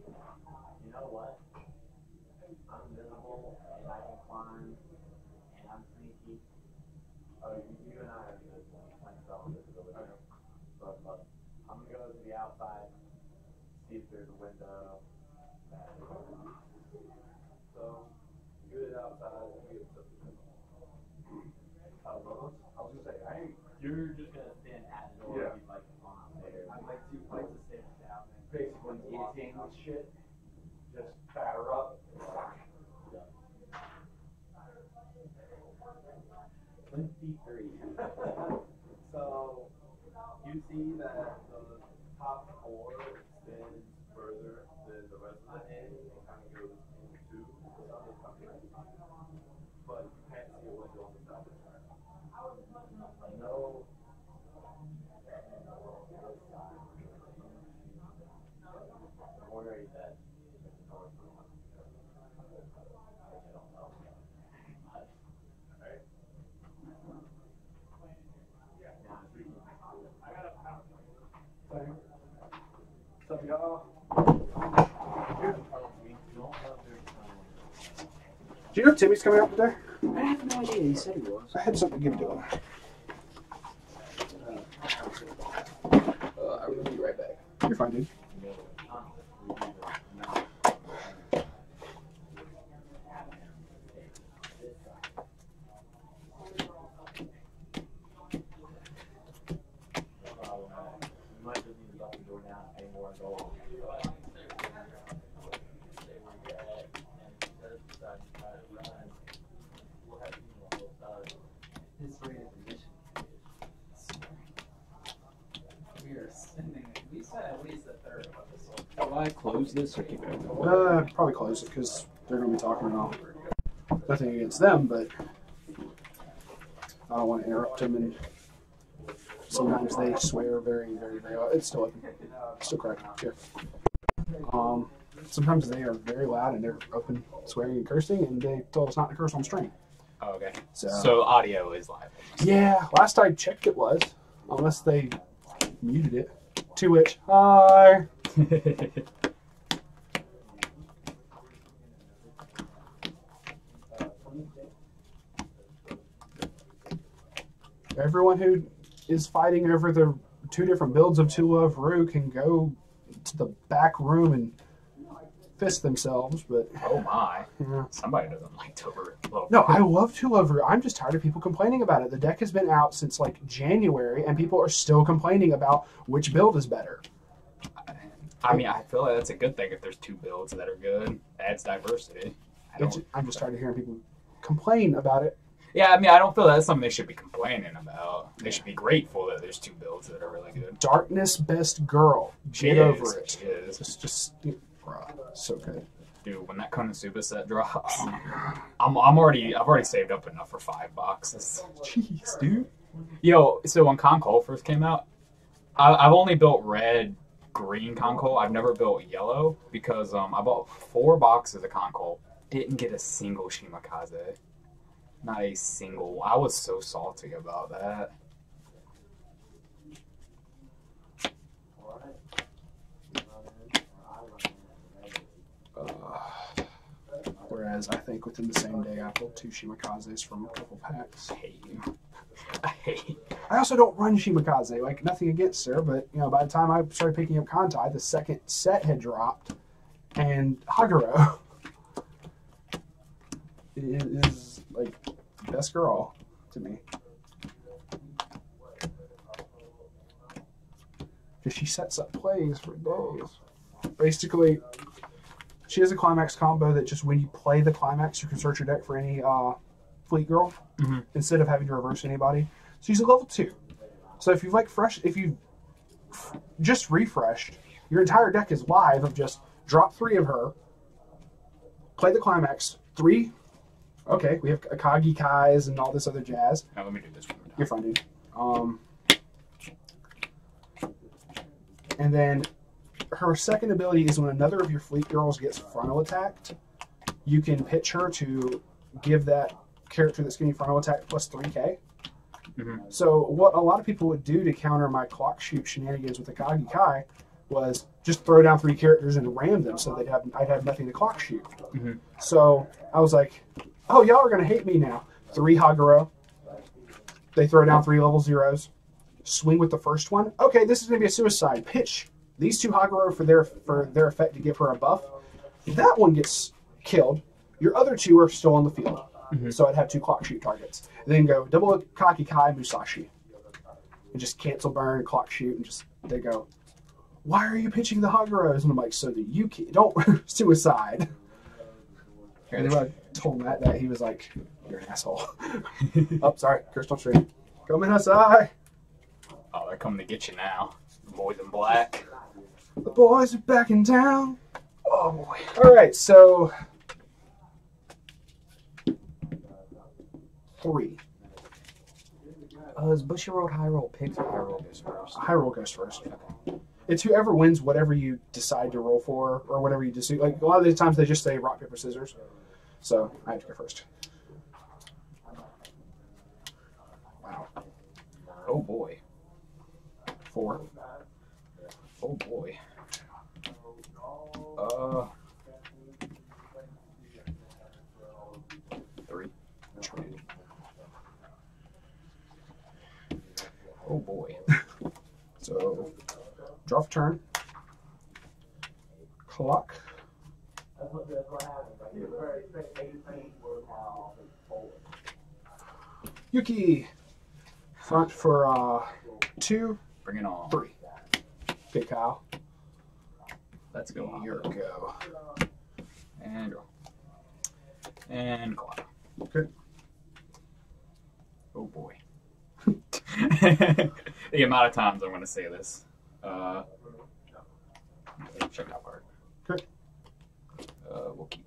You know what? I'm invisible and I can climb and I'm sneaky. Oh, you and I have good invisibility. But I'm gonna go to the outside, see if there's a window. So you get outside and we get something. I was gonna say, you're just gonna stand at the door and be like on there. I'd like to stand down and basically eating with shit. Just batter up. 23. So you see that the top floor extends further than the rest of the end and kind of goes into the other company. But you can't see a window on the side. No. I'm worried that there's a door for one. I don't know. Alright. I got a power. What's up, y'all? Do you know if Timmy's coming out today? I have no idea. He said he was. I had something to give to him. I will be right back. You're fine, dude. Do I close this or keep it open? Probably close it because they're going to be talking and all. Nothing against them, but I don't want to interrupt them. And sometimes they swear very, very, very loud. It's still open. Still correct. Here. Sometimes they are very loud and they're open swearing and cursing, and they told us not to curse on stream. Oh, okay. So audio is live. Yeah, last I checked it was, unless they muted it. To which, hi. Everyone who is fighting over the two different builds of Two Love Rue can go to the back room and fist themselves, but oh my, yeah. Somebody doesn't like Two Love. No, I love Two Love Rue. I'm just tired of people complaining about it. The deck has been out since like January, and people are still complaining about which build is better. I mean, I feel like that's a good thing if there's two builds that are good. It adds diversity. I'm just tired of hearing people complain about it. Yeah, I mean, I don't feel that's something they should be complaining about. They should be grateful that there's two builds that are really good. Darkness Best Girl. Get over it. Just bruh, so good. Dude, when that Konosuba set drops, I've already saved up enough for 5 boxes. Jeez, dude. Yo, so when Concole first came out, I've only built red, green Concole. I've never built yellow because I bought 4 boxes of Concole. Didn't get a single Shimakaze. Not a single. I was so salty about that. Whereas I think within the same day I pulled 2 Shimakazes from a couple packs. I hate you. I hate you. I also don't run Shimakaze. Like, nothing against her, but you know, by the time I started picking up Kantai, the second set had dropped, and Haguro is like best girl to me. Because she sets up plays for days. Basically, she has a climax combo that just when you play the climax, you can search your deck for any fleet girl instead of having to reverse anybody. So she's a level 2. So if you've just refreshed, your entire deck is live of just drop 3 of her, play the climax, 3. Okay, we have Akagi Kais and all this other jazz. Now let me do this one. You're fine, dude. And then her second ability is when another of your fleet girls gets frontal attacked, you can pitch her to give that character that's getting frontal attack plus 3k. So what a lot of people would do to counter my clock shoot shenanigans with Akagi Kai was just throw down 3 characters and ram them so I'd have nothing to clock shoot. Mm-hmm. So I was like, oh, y'all are going to hate me now. 3 Haguro. They throw down 3 level 0s. Swing with the first one. Okay, this is going to be a suicide. Pitch these 2 Haguro for their effect to give her a buff. That one gets killed. Your other 2 are still on the field. Mm-hmm. So I'd have 2 clock shoot targets. And then go double Kakikai Musashi. And just cancel burn, clock shoot, and just they go, why are you pitching the Haguros? And I'm like, so that you don't suicide. And then I told Matt that, he was like, you're an asshole. Oh, sorry, Crystal Stream. Coming outside. Oh, they're coming to get you now. The boys in black. The boys are back in town. Oh boy. Alright, so 3. Is Bushiroad High Roll picked or High Roll goes first? High Roll goes first. Okay. It's whoever wins whatever you decide to roll for, or whatever you decide. Like, a lot of the times they just say rock, paper, scissors. So, I have to go first. Wow. Oh boy. 4. Oh boy. 3. Oh boy. So, draw for turn. Clock. Yuki. Front for 2. Bring it on. 3. Okay, Kyle. Let's go. Here we go. And draw. And clock. Okay. Oh boy. The amount of times I'm going to say this. Check that part. Okay. We'll keep.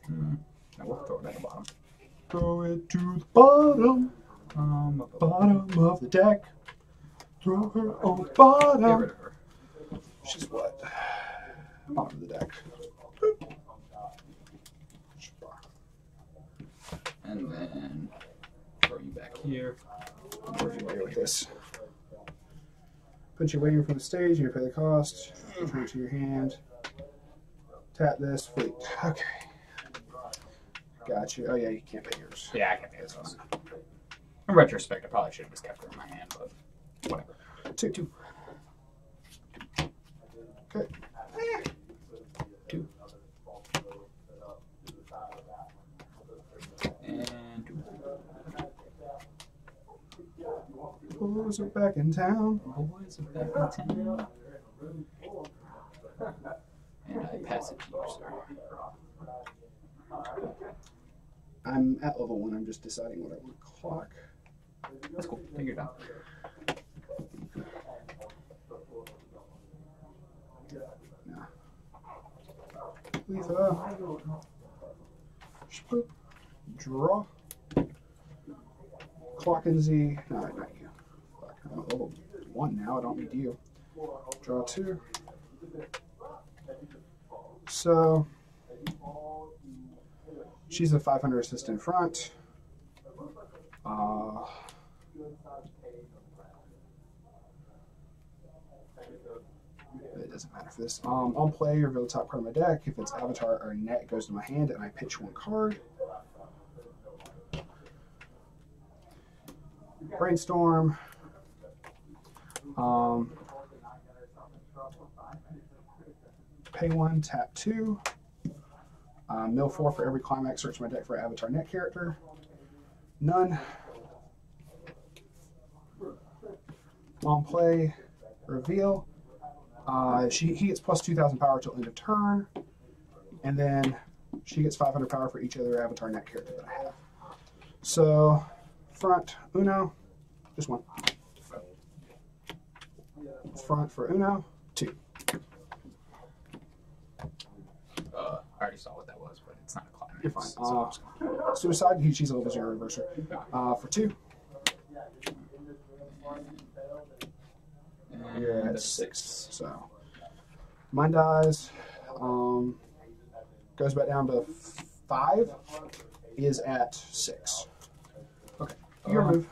Now we'll throw it at the bottom. Throw it to the bottom. Bottom of the deck. Throw her on the Get bottom. rid of her. She's what? Bottom of the deck. And then throw you back here. Work your way like this. Put you waiting from the stage, you pay the cost, return it to your hand. Tap this, fleet. Okay. Got you. Oh yeah, you can't pay yours. Yeah, I can pay this one. In retrospect, I probably should have just kept her in my hand, but whatever. 2. Okay. 2. And 2. Boys are back in town. Boys are back in town. And I pass it to you, sir. I'm at level 1. I'm just deciding what I want to clock. That's cool. Take your time. No. Letha. Spoop. Draw. Clock and Z. No, not you. I'm at level 1 now. I don't need you. Draw 2. So she's a 500 assist in front. It doesn't matter for this. On play, reveal the top card of my deck. If it's avatar or net, it goes to my hand, and I pitch 1 card. Brainstorm. Pay 1, tap 2. Mill 4 for every climax. Search my deck for avatar net character. None. On play, reveal. He gets plus 2,000 power till end of turn, and then she gets 500 power for each other avatar net character that I have. So, front Uno, just 1. Front for Uno, 2. I already saw what that was, but it's not a climax. You're fine. So Suicide, she's a level 0 reverser. For 2. You're at 6. So mine dies. Goes back down to 5. Is at 6. Okay. Your move.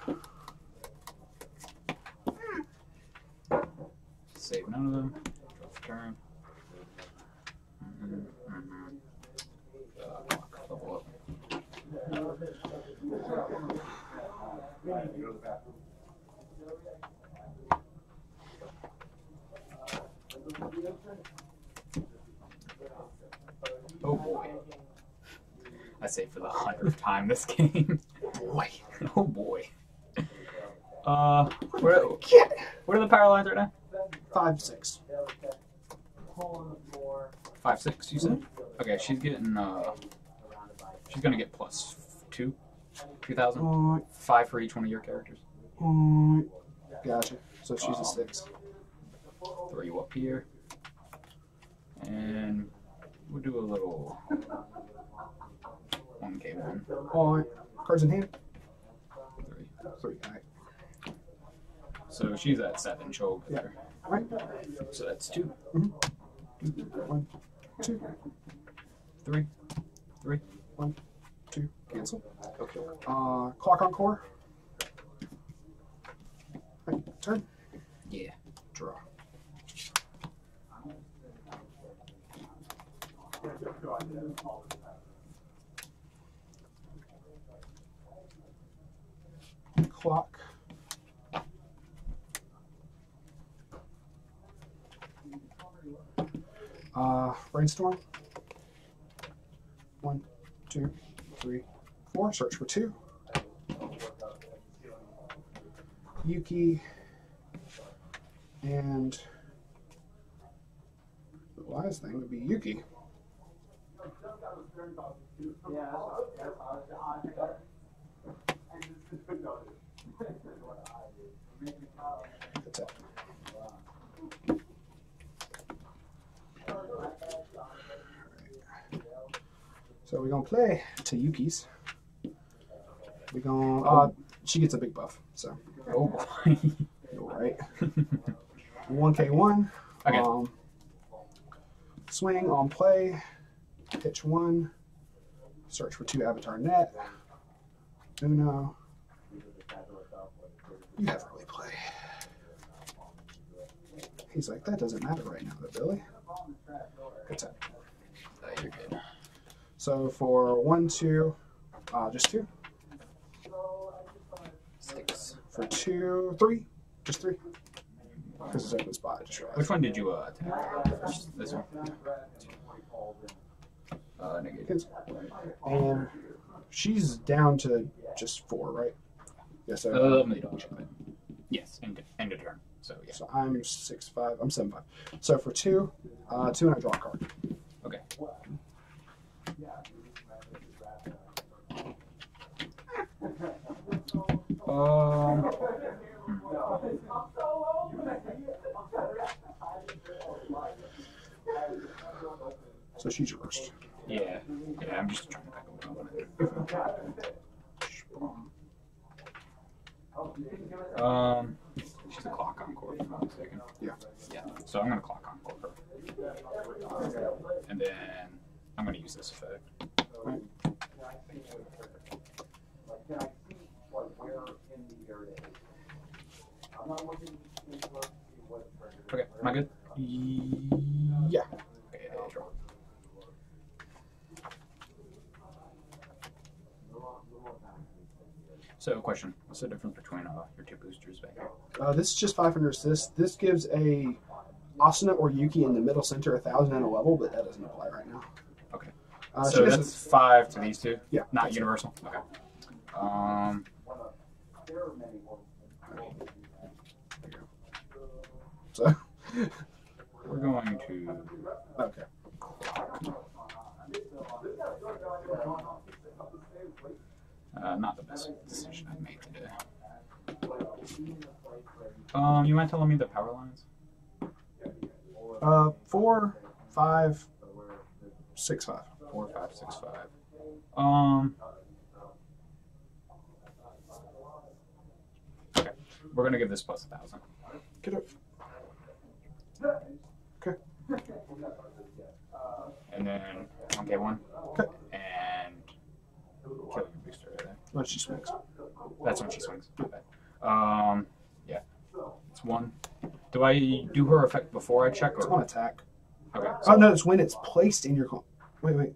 Save none of them. turn. Level up. Oh boy. I say for the 100th time this game. Boy. Oh boy. What are the power lines right now? 5, 6. 5, 6, you said? Okay, she's getting, she's gonna get plus 2,000. 5 for each one of your characters. Gotcha. So she's a 6. Throw you up here. And we'll do a little 1K1. Alright. Cards in hand? 3. 3. Alright. So she's at 7. She'll go there. Alright. So that's 2. 1, 2. 3. 1, 2. Cancel. Okay. Clock on core. Right. Turn. Yeah. Draw. Clock. Brainstorm. 1, 2, 3, 4. Search for 2. Yuki. And the wise thing would be Yuki. That's it. So we're gonna play to Yuki's. We're gonna she gets a big buff, so Oh boy. alright. 1K1. Okay. Swing on play. Pitch 1. Search for 2 avatar net. Uno. You have early play. He's like, that doesn't matter right now, though, Billy. Good time. You're good. So for 1, 2, just 2. 6. For 2, 3, just 3. Because it's open spot. I just realized. Which one did you attack first? This one? Negative. And she's down to just 4, right? Yeah, so, Let me double check that. Yes, end of turn. So, yeah. so I'm 6'5". I'm 7'5". So for 2, 2 and I draw a card. Okay. So she's reversed. Yeah. Yeah, I'm just trying to pick up what I want to do. She's a clock encore, if I'm not mistaken. Yeah. Yeah. So I'm going to clock encore her. And then I'm going to use this effect. Right. Okay, am I good? Yeah. Okay, draw. So, question: what's the difference between your 2 boosters back here? This is just 500 assist. This gives a Asuna or Yuki in the middle center 1,000 and a level, but that doesn't apply right now. Okay. She So doesn't- that's 5 to these 2? Yeah. Not universal? Okay. So We're going to... okay. Not the best decision I've made today. You mind telling me the power lines? 4, 5, 6, 5. 4, 5, 6, 5. Okay. We're gonna give this plus 1,000. Get up. Okay. And then 1K1. Okay. And kill your booster right there. Well, she swings. That's when she swings. My bad. Yeah. It's 1, Do I do her effect before I check? It's Or? on attack. Okay. Oh no, it's when it's placed in your. Wait.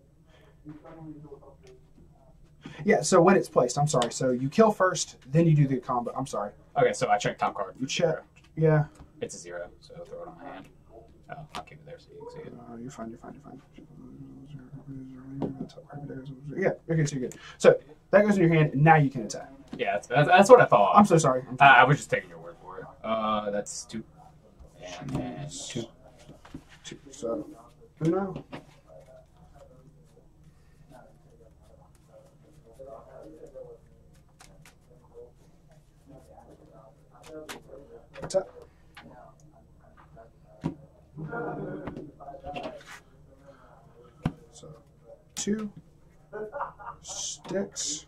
Yeah, so when it's placed, I'm sorry. So you kill first, then you do the combo. I'm sorry. Okay, so I check top card. You check. Yeah. It's a 0, so throw it on my hand. Oh, I'll keep it there so you can see it. You're fine. Yeah, okay, so you're good. So that goes in your hand, and now you can attack. Yeah, that's what I thought. I'm so sorry. I was just taking your word for it. That's 2. And 2. So, Uno. Attack. So, 2 sticks.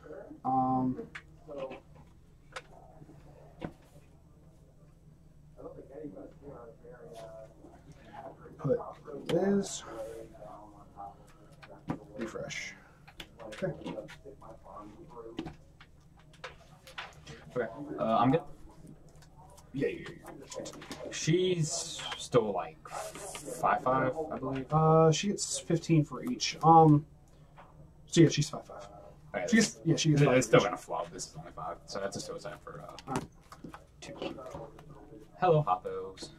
Put Liz. Refresh. Okay. Okay. I'm good. Yeah. She's still like 5'5", I believe. She gets 15 for each. So yeah, she's 5'5". Okay, She gets 5. it's still gonna flop. This is only 5, so that's a suicide for 2. Hello, Hoppos.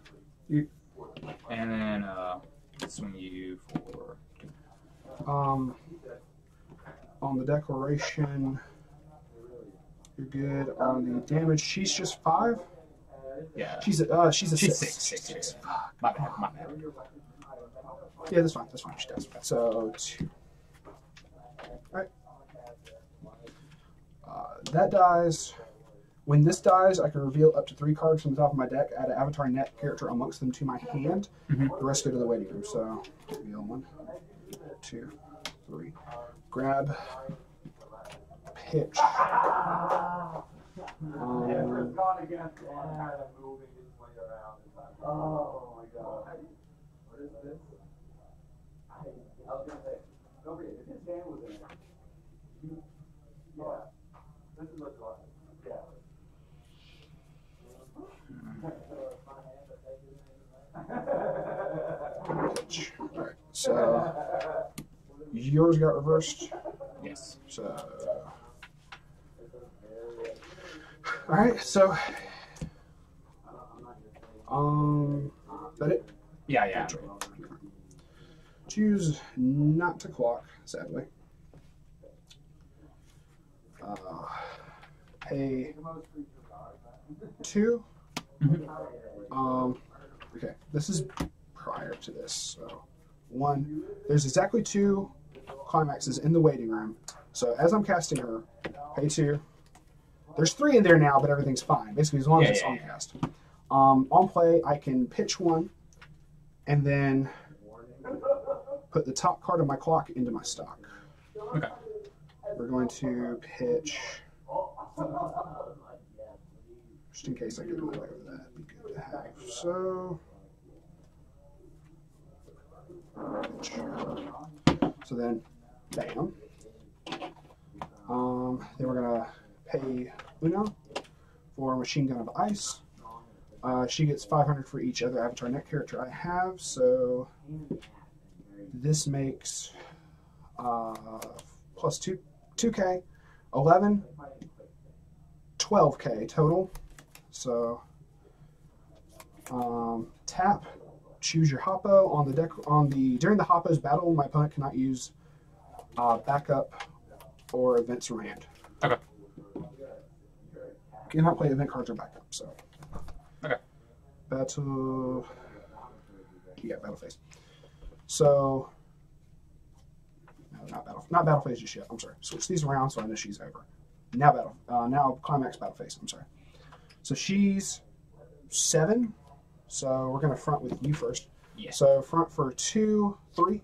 And then swing you for 2. On the declaration, you're good. On the damage, she's just 5. Yeah. She's a 6. 6. My bad. Yeah, that's fine. She does. So 2. All right. That dies. When this dies, I can reveal up to 3 cards from the top of my deck, add an avatar net character amongst them to my hand. The rest go to the waiting room. So, reveal 1, 2, 3. Grab. Pitch. Oh my god. What is this? I was gonna say, don't forget, if his hand was in it, yeah. This is what it was. Yeah. Alright, so yours got reversed. Yes. So alright, so that it? Yeah. Choose not to clock, sadly. Pay 2. Okay, this is prior to this. So 1, there's exactly 2 climaxes in the waiting room. So as I'm casting her, pay 2. There's 3 in there now, but everything's fine. Basically, as long as it's on cast. On play, I can pitch 1, and then put the top card of my clock into my stock. Okay. We're going to pitch, just in case I get away with that, it'd be good to have. So, then, bam. Then we're gonna pay Uno for Machine Gun of Ice. She gets 500 for each other avatar net character I have, so this makes plus 2K, 11, 12K total. So tap, choose your Hoppo on the deck. During the Hoppo's battle, my opponent cannot use backup or events from hand. Okay. Cannot play event cards or backup. So. Okay. Battle. Yeah, battle phase. So. No, not battle phase just yet. I'm sorry. Switch these around so I know she's over. Now now climax battle phase. I'm sorry. So she's 7. So we're gonna front with you first. Yeah. So front for 2, 3.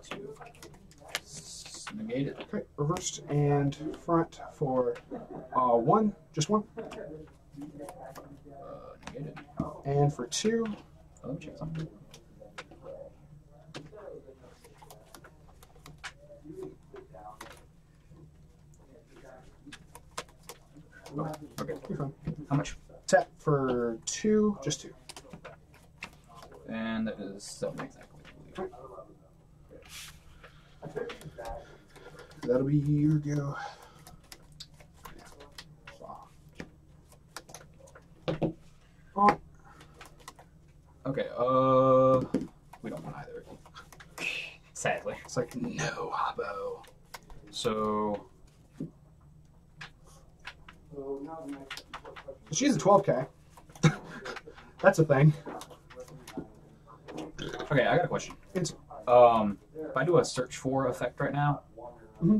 2. Negate it. Okay, reversed and front for 1, just 1. Negate it. And for 2. Let me check something. Oh, okay. You're fine. How much? Tap for 2, just 2. And that is 7 exactly. That'll be your go. Okay, we don't want either. Sadly. It's like, no, Hobbo. So, She's a 12K. That's a thing. okay, I got a question. It's, If I do a search for effect right now,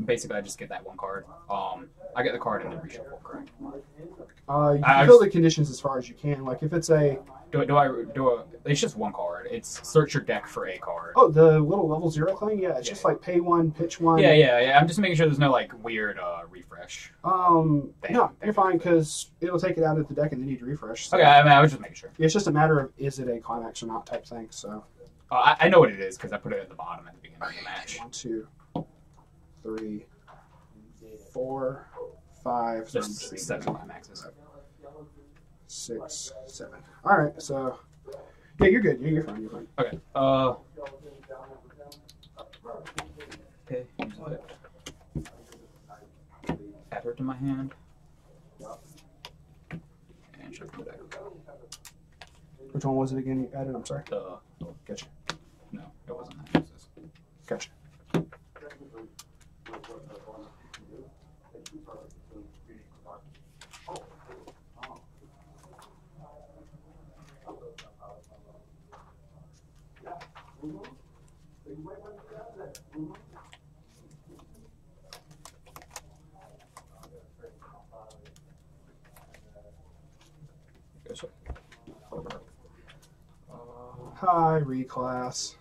basically I just get that one card. I get the card and then reshuffle, correct? you can fill the conditions as far as you can. Like if it's a... It's just one card. It's search your deck for a card. Oh, the little level 0 thing? Yeah, it's just like pay 1, pitch 1. Yeah. I'm just making sure there's no like weird refresh. No, you're fine because it'll take it out of the deck and then you need to refresh. So. Okay, I was just making sure. It's just a matter of is it a climax or not type thing. So I know what it is because I put it at the bottom at the beginning of the match. 1, 2, 3, 4, 5, Just 7 climaxes. 6, 7. All right, so yeah, you're good. You're fine. You're fine. Okay. Okay. Use effect. Add her to my hand. And shuffle the deck. Which one was it again? You added. I'm sorry. Gotcha. No, it wasn't that. It was this. Gotcha. Yes, sir. Hi, reclass.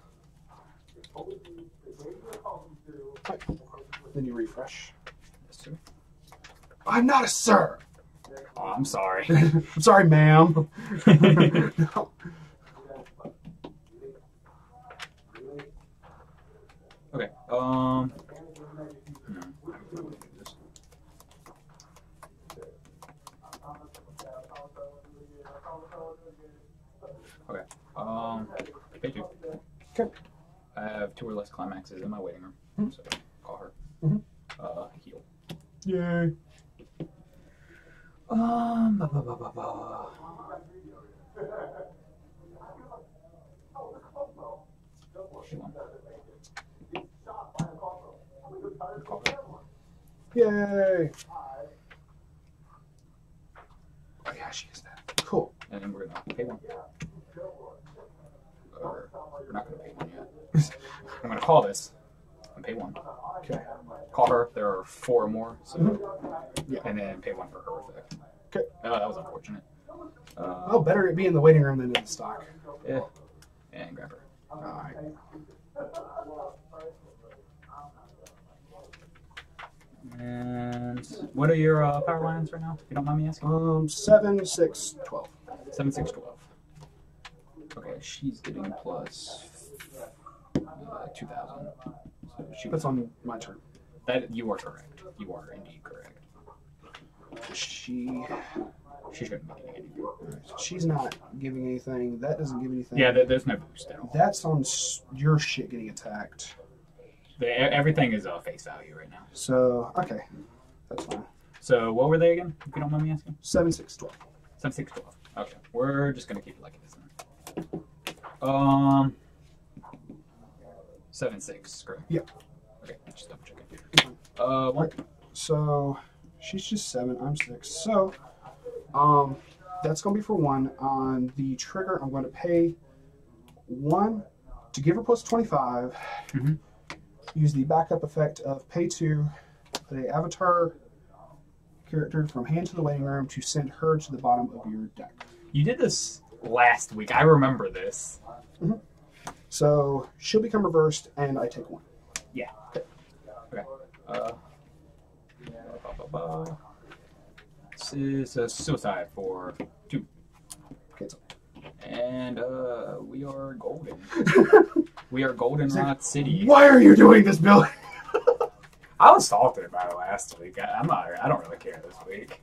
Right. Then you refresh. Yes, sir. I'm not a sir. Oh, I'm sorry. I'm sorry, ma'am. No. Okay. Okay. Pay 2. Okay. I have 2 or less climaxes in my waiting room, so call her. Heal. Yay. Ba. Yay. Oh yeah, she is that. Cool. And then we're gonna pay 1. Or we're not gonna pay 1 yet. I'm gonna call this and pay 1. Okay. Call her. There are 4 more, so Yeah. and then pay 1 for her effect. Okay. Oh, that was unfortunate. Oh, better it be in the waiting room than in the stock. Yeah. And grab her. All right. And what are your power lines right now? If you don't mind me asking. 7, 6, 12. 7, 6, 12. Okay, she's getting plus 2,000. So That's on my turn. That you are correct. You are indeed correct. She shouldn't be getting anything. She's not giving anything. That doesn't give anything. Yeah, there's no boost at all. That's on your shit getting attacked. Everything is face value right now. So, okay. That's fine. So, what were they again, if you don't mind me asking? 7, 6, 12. 7, 6, 12. Okay. We're just going to keep it like it is then. 7, 6, correct? Yeah. Okay, just double checking. 1. Right. So, she's just 7, I'm 6. So, that's going to be for 1. On the trigger, I'm going to pay 1 to give her plus 25. Mm-hmm. Use the backup effect of pay 2, put a avatar character from hand to the waiting room to send her to the bottom of your deck. You did this last week. I remember this. Mm-hmm. So she'll become reversed, and I take 1. Yeah. Okay. This is a suicide for 2. Okay, so. And we are golden. We are Golden Rod City. Why are you doing this, Billy? I was salted about it last week. I don't really care this week.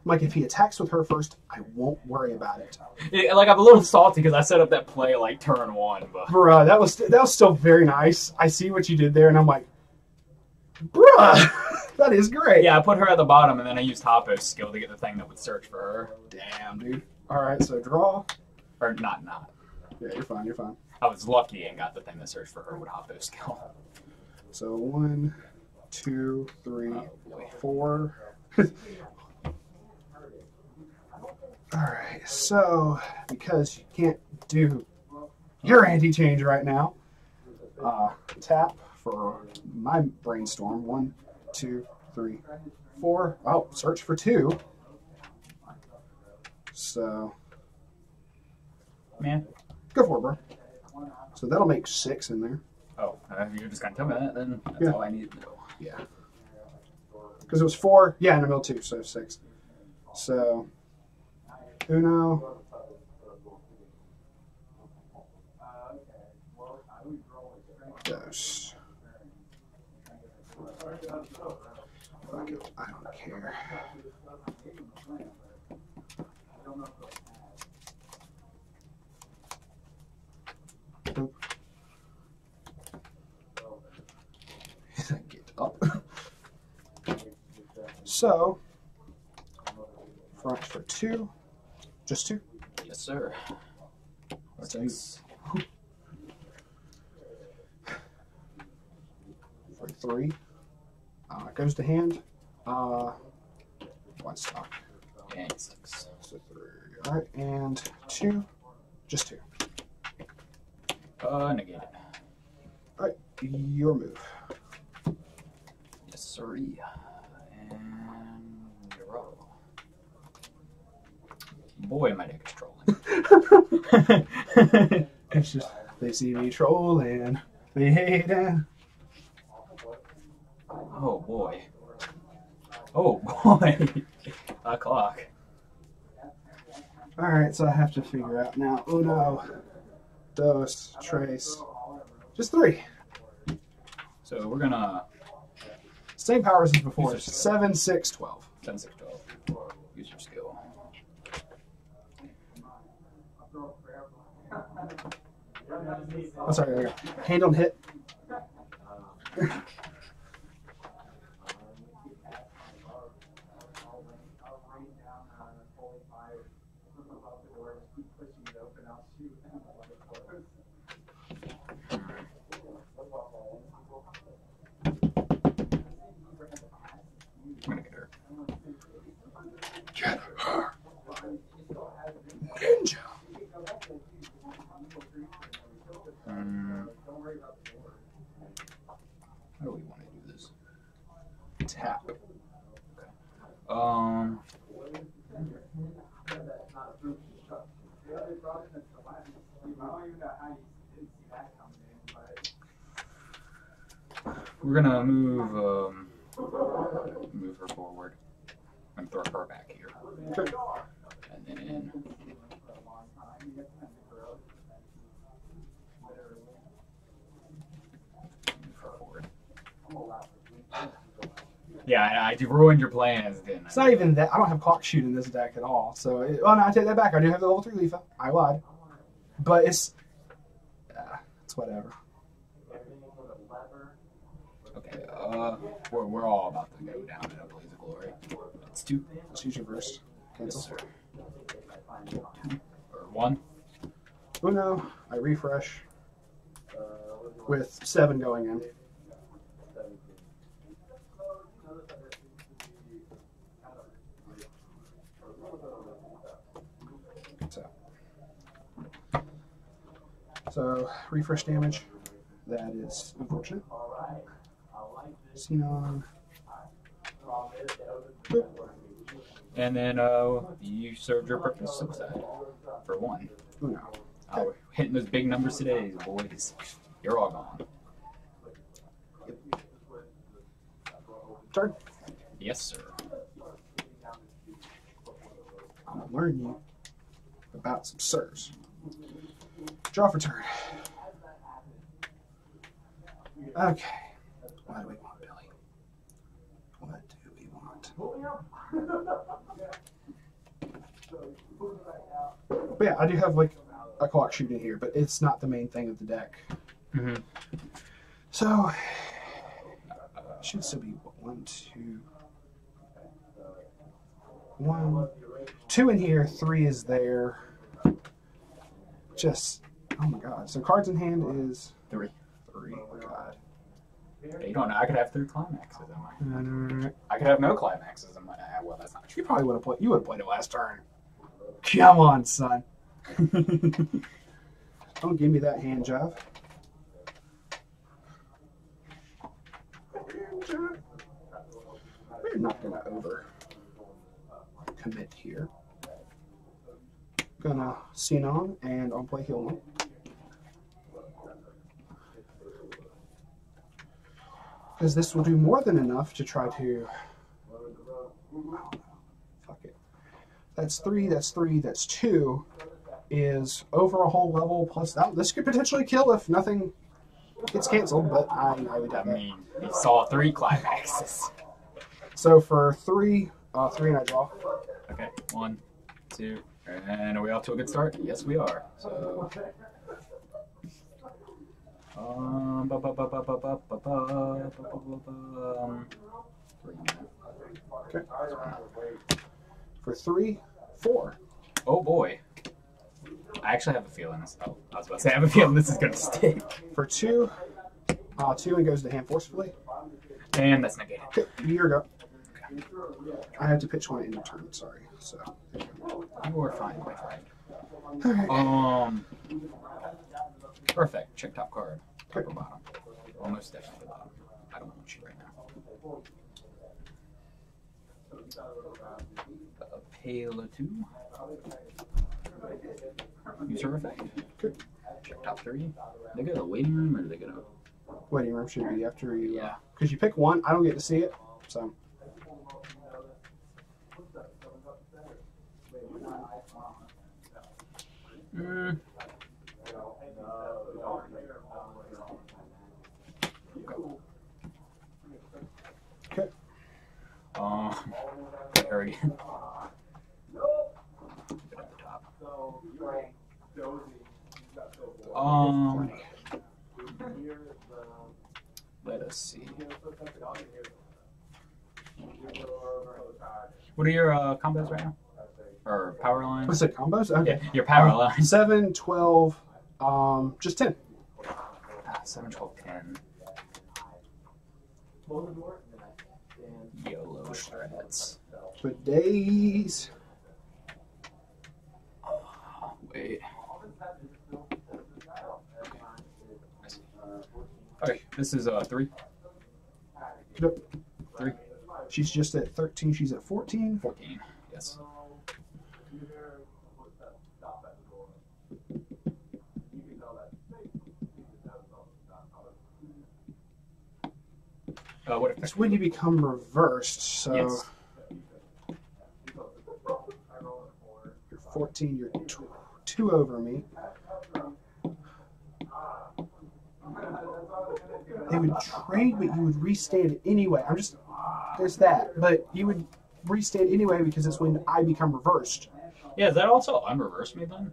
Like, if he attacks with her first, I won't worry about it. Yeah, like, I'm a little salty because I set up that play like turn 1, but Bruh, that was still very nice. I see what you did there, and I'm like, bruh, that is great. yeah, I put her at the bottom, and then I used Hoppo's skill to get the thing that would search for her. Damn, dude. All right, so draw. Or not. Yeah, you're fine. You're fine. I was lucky and got the thing that searched for her with Hoppo's skill. So 1, 2, 3, 4. All right, so because you can't do your anti-change right now, tap for my brainstorm. 1, 2, 3, 4. Oh, search for 2. So, Man. go for it, bro. So that'll make 6 in there. Oh, you're just going to tell me that, then that's Yeah. all I need to know. Yeah. Because it was 4. Yeah, in the middle 2, so 6. So, Uno. Dos. Fuck it, I don't care. Nope. Get up. So, front for 2. Just 2. Yes, sir. Six. For 3. Goes to hand. One stock. And 6. So 3. Alright, and 2. Just 2. Negated. Alright, your move. Yes, sir. And you're up. Boy, my deck is trolling. It's just, they see me trolling. They hate it. Oh, boy. Oh, boy. A clock. Alright, so I have to figure out now. Uno. Dos. Tres. Just 3. So we're going to... Same powers as before. Use your 7, 6, 12. 10, 6, 12. Use your skill. Oh, sorry, there we go. Hand on hit. I'm going to get her. Get her. Ninja. How do we want to do this? Tap. Okay. We're gonna move her forward and throw her back here, Okay. and then move her forward. Yeah, I ruined your plans, didn't I? It's not even that. I don't have clock shoot in this deck at all. So, oh no, I take that back. I do have the level 3 Leafa. I lied. But it's whatever. Okay, we're all about to go down in a blaze of glory. It's 2. Let's use your verse. Cancel. Yes, sir. 2 or 1. Uno. I refresh with 7 going in. So, refresh damage. That is unfortunate. Xenon. Boop. And then you served your purpose, suicide, for 1. Uno. Oh, we're hitting those big numbers today, boys. You're all gone. Turn. Yes, sir. I'm gonna learn you about some serves. Draw for turn. Okay. What do we want, Billy? What do we want? But yeah, I do have like a clock shoot in here, but it's not the main thing of the deck. Mm-hmm. So should still be 1, 2, 1, 2 in here, 3 is there. Just oh my god. So cards in hand is 3. 3. God. You don't know. I could have 3 climaxes in my. No. I could have no climaxes in my. Well, that's not true. You probably would have played. You would have played it last turn. Come on, son. Don't give me that hand job. We're not gonna over commit here. Gonna Xenon and I'll play Heal 1. Because this will do more than enough to try to. Fuck it. That's 3. That's 3. That's 2. Is over a whole level plus that. This could potentially kill if nothing gets canceled, but I would have I mean, he saw 3 climaxes. So for 3, 3 and I draw. Okay, 1, 2, and are we off to a good start? Yes, we are. So, Okay. For 3, 4. Oh boy. I actually have a feeling this. Oh, I was about to say I have a feeling this is gonna stick. For 2, 2 and goes to hand forcefully. And that's negated. Okay, here go. I had to pitch one in your turn. Sorry. So. You were fine, my friend. Alright. Perfect. Check top card. Top Okay. or bottom. Almost definitely bottom. I don't want you right now. A Pale 2. User effect. Okay. Check top 3. They go to a waiting room or do they go to? Waiting room should be after you. Yeah. Because you pick one, I don't get to see it. So. Okay. There again. Get at the top. Let us see. What are your combos right now? Or power lines? What's it, combos? Okay. Yeah, your power lines. 7, 12, just 10. 7, 12, 10. YOLO strats. For days. Wait. Okay, this is 3. Yep. 3. She's just at 13. She's at 14. 14. Yes. What if It's when you become reversed. So Yes. you're 14. You're 2 over me. They would trade, but you would restand anyway. There's that. But you would restand anyway because it's when I become reversed. Yeah, is that also unreverse me then?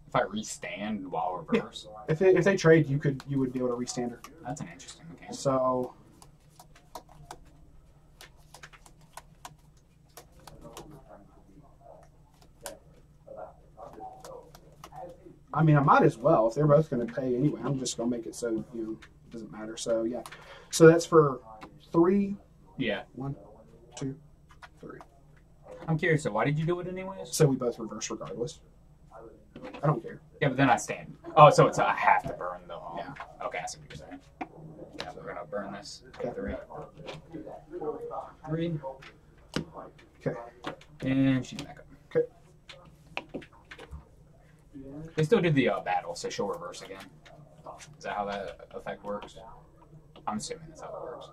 If I restand while reverse? If they trade, you would be able to restand her. That's an interesting mechanic. So. I mean, I might as well. If they're both going to pay anyway, I'm just going to make it so, it doesn't matter. So, yeah. So that's for 3. Yeah. 1, 2, 3. I'm curious, so why did you do it anyways? So we both reverse regardless. I don't care. Yeah, but then I stand. Oh, so it's I have to burn the Yeah. Okay, I see what you're saying. Yeah, we're gonna burn this. Okay. 3. Okay. And she's back up. Okay. They still did the battle, so she'll reverse again. Is that how that effect works? I'm assuming that's how it works.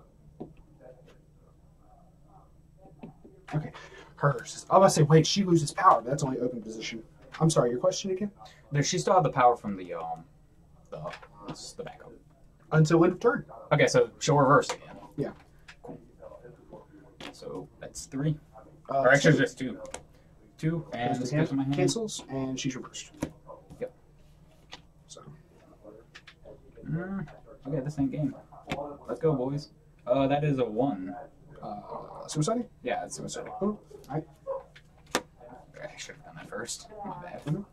Okay. Hers. I was about to say, wait, she loses power, but that's only open position. I'm sorry, your question again? She still had the power from the backup. Until end of turn. Okay, so she'll reverse again. Yeah. Cool. So that's 3. Or actually, 2. just 2. 2, and Goes this to goes in my hand. cancels, and she's reversed. Yep. So Okay, this ain't game. Let's go, boys. That is a 1. suicide? Yeah, it's suicide. All right. I should have done that first. My bad.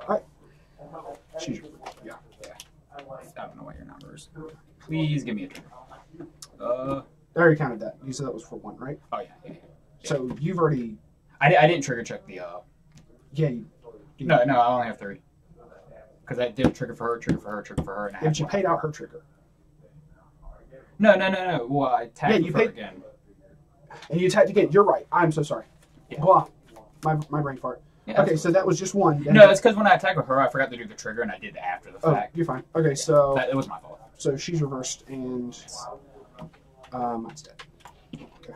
All right. She's yeah. I don't know what your number is. Please give me a trigger. I already counted that. You said that was for 1, right? Oh yeah. So you've already. I didn't trigger check the. Yeah. No, I only have 3. Because I did a trigger for her, trigger for her, trigger for her, and I had But you paid out her trigger. No. Well, I tagged you her paid- again. And you attacked again. You're right. I'm so sorry. Yeah. Blah. My brain fart. Yeah, Okay, so that was just 1. No, it's because when I attacked with her, I forgot to do the trigger, and I did it after the Oh, fact. you're fine. Okay, so It was my fault. so she's reversed, and mine's dead. Okay.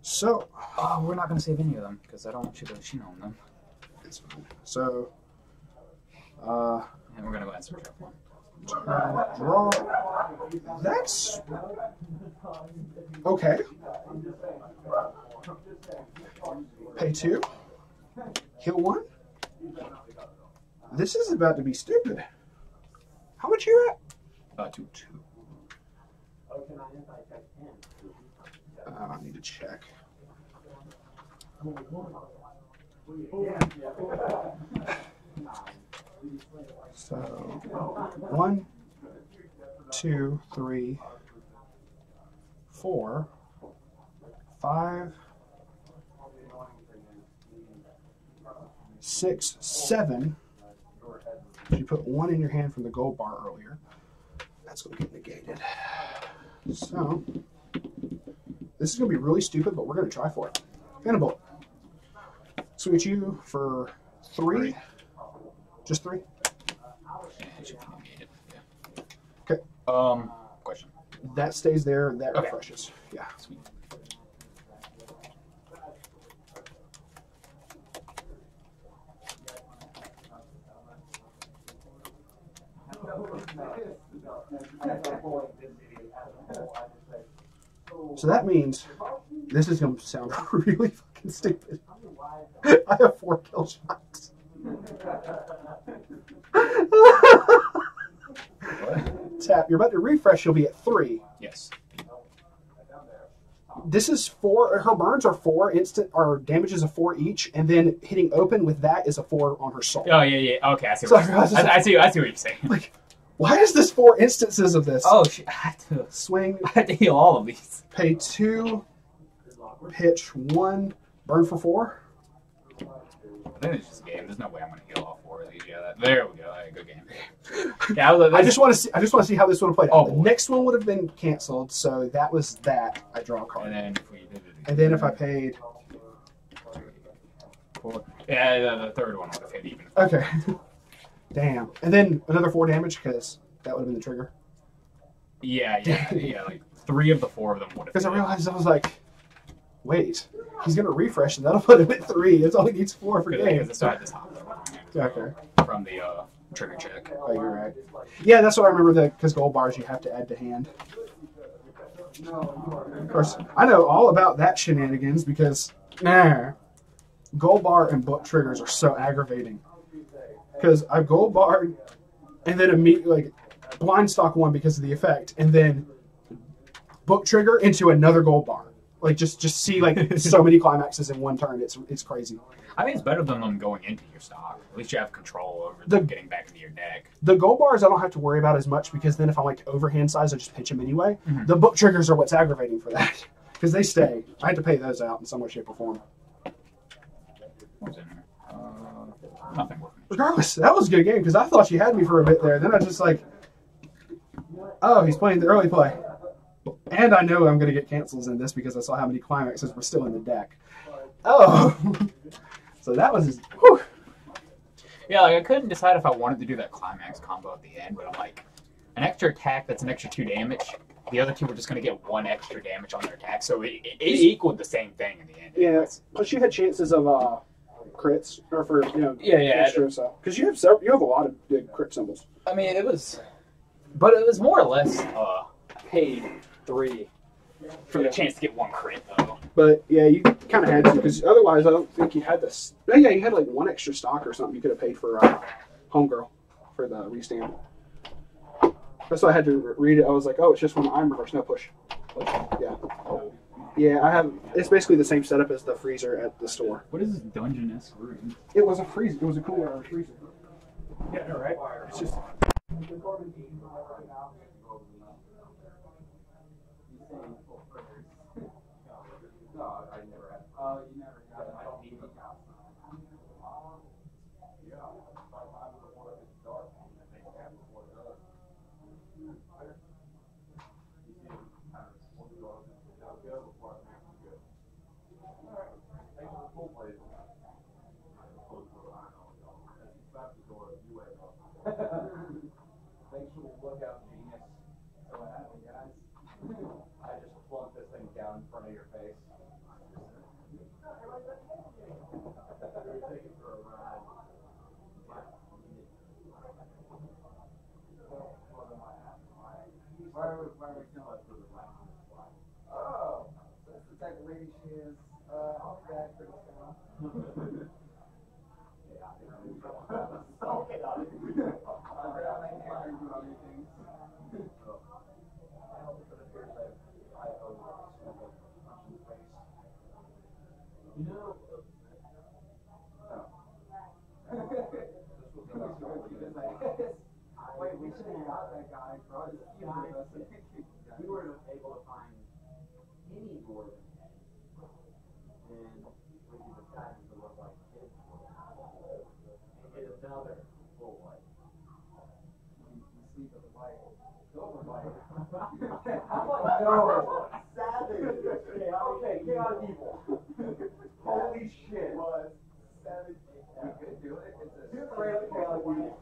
So Oh, we're not going to save any of them, because I don't want you to machine on them. it's fine. So And we're going to go ahead and search up one. draw. That's okay. Pay 2. Heal 1. This is about to be stupid. How much you at? 2. I need to check. So 1, 2, 3, 4, 5, 6, 7. You put 1 in your hand from the gold bar earlier. That's going to get negated. So this is going to be really stupid, but we're going to try for it. And a bullet. Switch you for 3. Just 3? Okay. Question. That stays there. That Okay. refreshes. Yeah. Sweet. So that means this is going to sound really fucking stupid. I have 4 kill shots. Tap. You're about to refresh. You'll be at 3. Yes. This is 4. Her burns are 4 instant, or damages of 4 each, and then hitting open with that is a 4 on her soul. Oh, yeah. Okay, I see Sorry, I see what you're saying. Like, why is this 4 instances of this? Oh, shit. I had Swing. to heal all of these. Pay 2. Pitch 1. Burn for 4. I think it's just a game. There's no way I'm going to heal all 4 of these. Yeah, there we go. All right, good game. Yeah, I just want to see how this would have played out. Oh, The boy. next one would have been canceled, so that was that. I draw a card. And then if we did it again, And then if I paid... 4. Yeah, the third one would have hit even. Okay. Damn. And then another 4 damage, because that would have been the trigger. Yeah. Like 3 of the 4 of them would have. Because I realized, I was like, wait, he's going to refresh, and that'll put him at 3. It's only needs 4 for Because game. it started this hot Okay. from the trigger check. Oh, you're right. Yeah, that's what I remember, because gold bars you have to add to hand. Of course, I know all about that shenanigans, because gold bar and book triggers are so aggravating. Because I gold barred, and then immediately, like, blind stock 1 because of the effect, and then book trigger into another gold bar. Like, just see, like, so many climaxes in one turn. It's crazy. I think it's better than them going into your stock. At least you have control over The- them getting back into your deck. The gold bars I don't have to worry about as much, because then if I'm, like, overhand size, I just pitch them anyway. Mhm. The book triggers are what's aggravating for that. Because they stay. I had to pay those out in some way, shape, or form. What's in there? Nothing working. Regardless, that was a good game, because I thought you had me for a bit there. Then I just, like, oh, he's playing the early play. And I know I'm going to get cancels in this because I saw how many climaxes were still in the deck. Oh. So that was his... Whew. Yeah, like I couldn't decide if I wanted to do that climax combo at the end, but I'm like, an extra attack that's an extra 2 damage. The other 2 were just going to get 1 extra damage on their attack, so it equaled the same thing in the end. Yeah, plus you had chances of crits, or for, you know, Yeah. extra, so. Because you have several, you have a lot of good crit symbols. I mean, it was more or less, I paid 3 For the chance to get one crit, though. But yeah, you kind of had to, because otherwise I don't think you had this. Oh, yeah, you had like one extra stock or something you could have paid for Homegirl for the restand. That's why I had to read it. I was like, oh, it's just one iron reverse, no push. Yeah. Yeah, I have. It's basically the same setup as the freezer at the store. What is this dungeon-esque room? It was a freezer. It was a cooler or a freezer. Yeah, no, right? It's just. No, I never had. You never got it. I don't need it. Yeah, I'm the one that's dark. I think I have before it does. You see, kind of one draw now go before I make it good. Alright, thanks for the full play. Close the door. I know. As you slap the door, you wake up. Thanks for the lookout, genius. So what happened, guys? I just plunked this thing down in front of your face. We're taking for a ride. Why are we telling us for the ride? Oh, so that's the type of lady she is. I'll be back pretty soon. You know, wait, we should have got that guy. We were able to find any more than him. And we could decide to look like his and get another boy. We sleep with the wife. Silver wife. No, savage. Okay, chaotic evil. Holy shit. Was savage. You could do it. It's a crazy chaotic evil.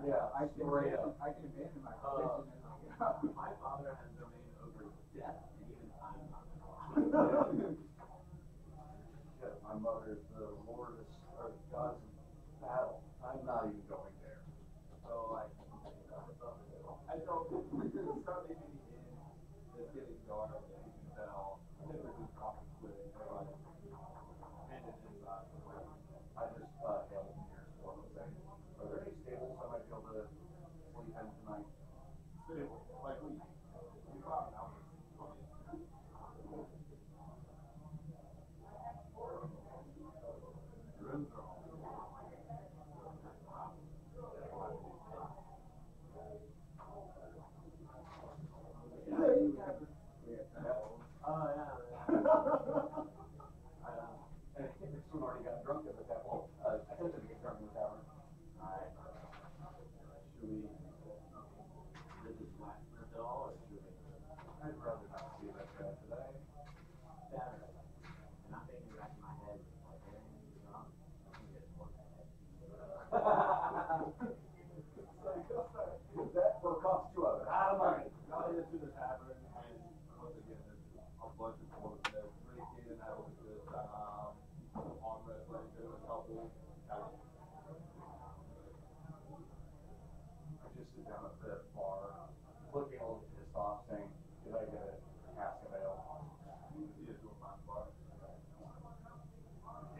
Yeah, I can abandon my position. My father has domain over death and even time. My mother is the Lord of gods in battle. I'm not even going there. So I don't start leaving me in. It's getting dark. You can tell. I never do coffee quitting. And it is I just hailed here for the sake. Are there any stables I might be able to sleep in tonight? Stable, like we. You found out. Rooms are all. Oh, yeah. This one already got drunk at the tavern. I attempted to get drunk in the tavern. Alright. Should we did this last minute at all, or should we? I'd rather not see that guy today. Saturday. And I'm thinking back in my head, like, hey, drunk, I can get more than that. That will cost you a lot of money. Got into the tavern, and once again, there's a bunch of folks that drinking and having a good time. On wrestling, there's a couple. I just sit down at the bar, looking a little pissed off, saying, did I get a cask of ale? You see it to a fine bar.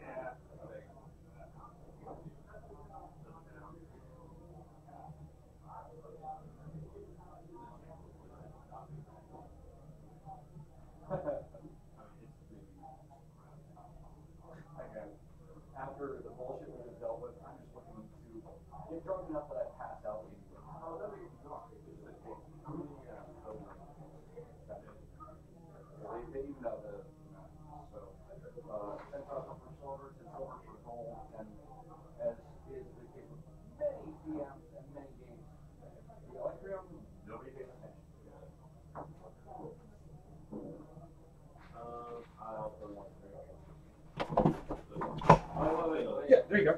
Yeah, I think. Again, after the bullshit we just dealt with, I'm just looking to get drunk enough that I pass out anyway. Oh, that'd be drunk. It's just a cake. Yeah, so that's it. They even know the so 10,000 for silver, 10 silver for gold, and as is the case with many DMs and many games, the Electrium, nobody pays attention. I also want to Yeah, there you go.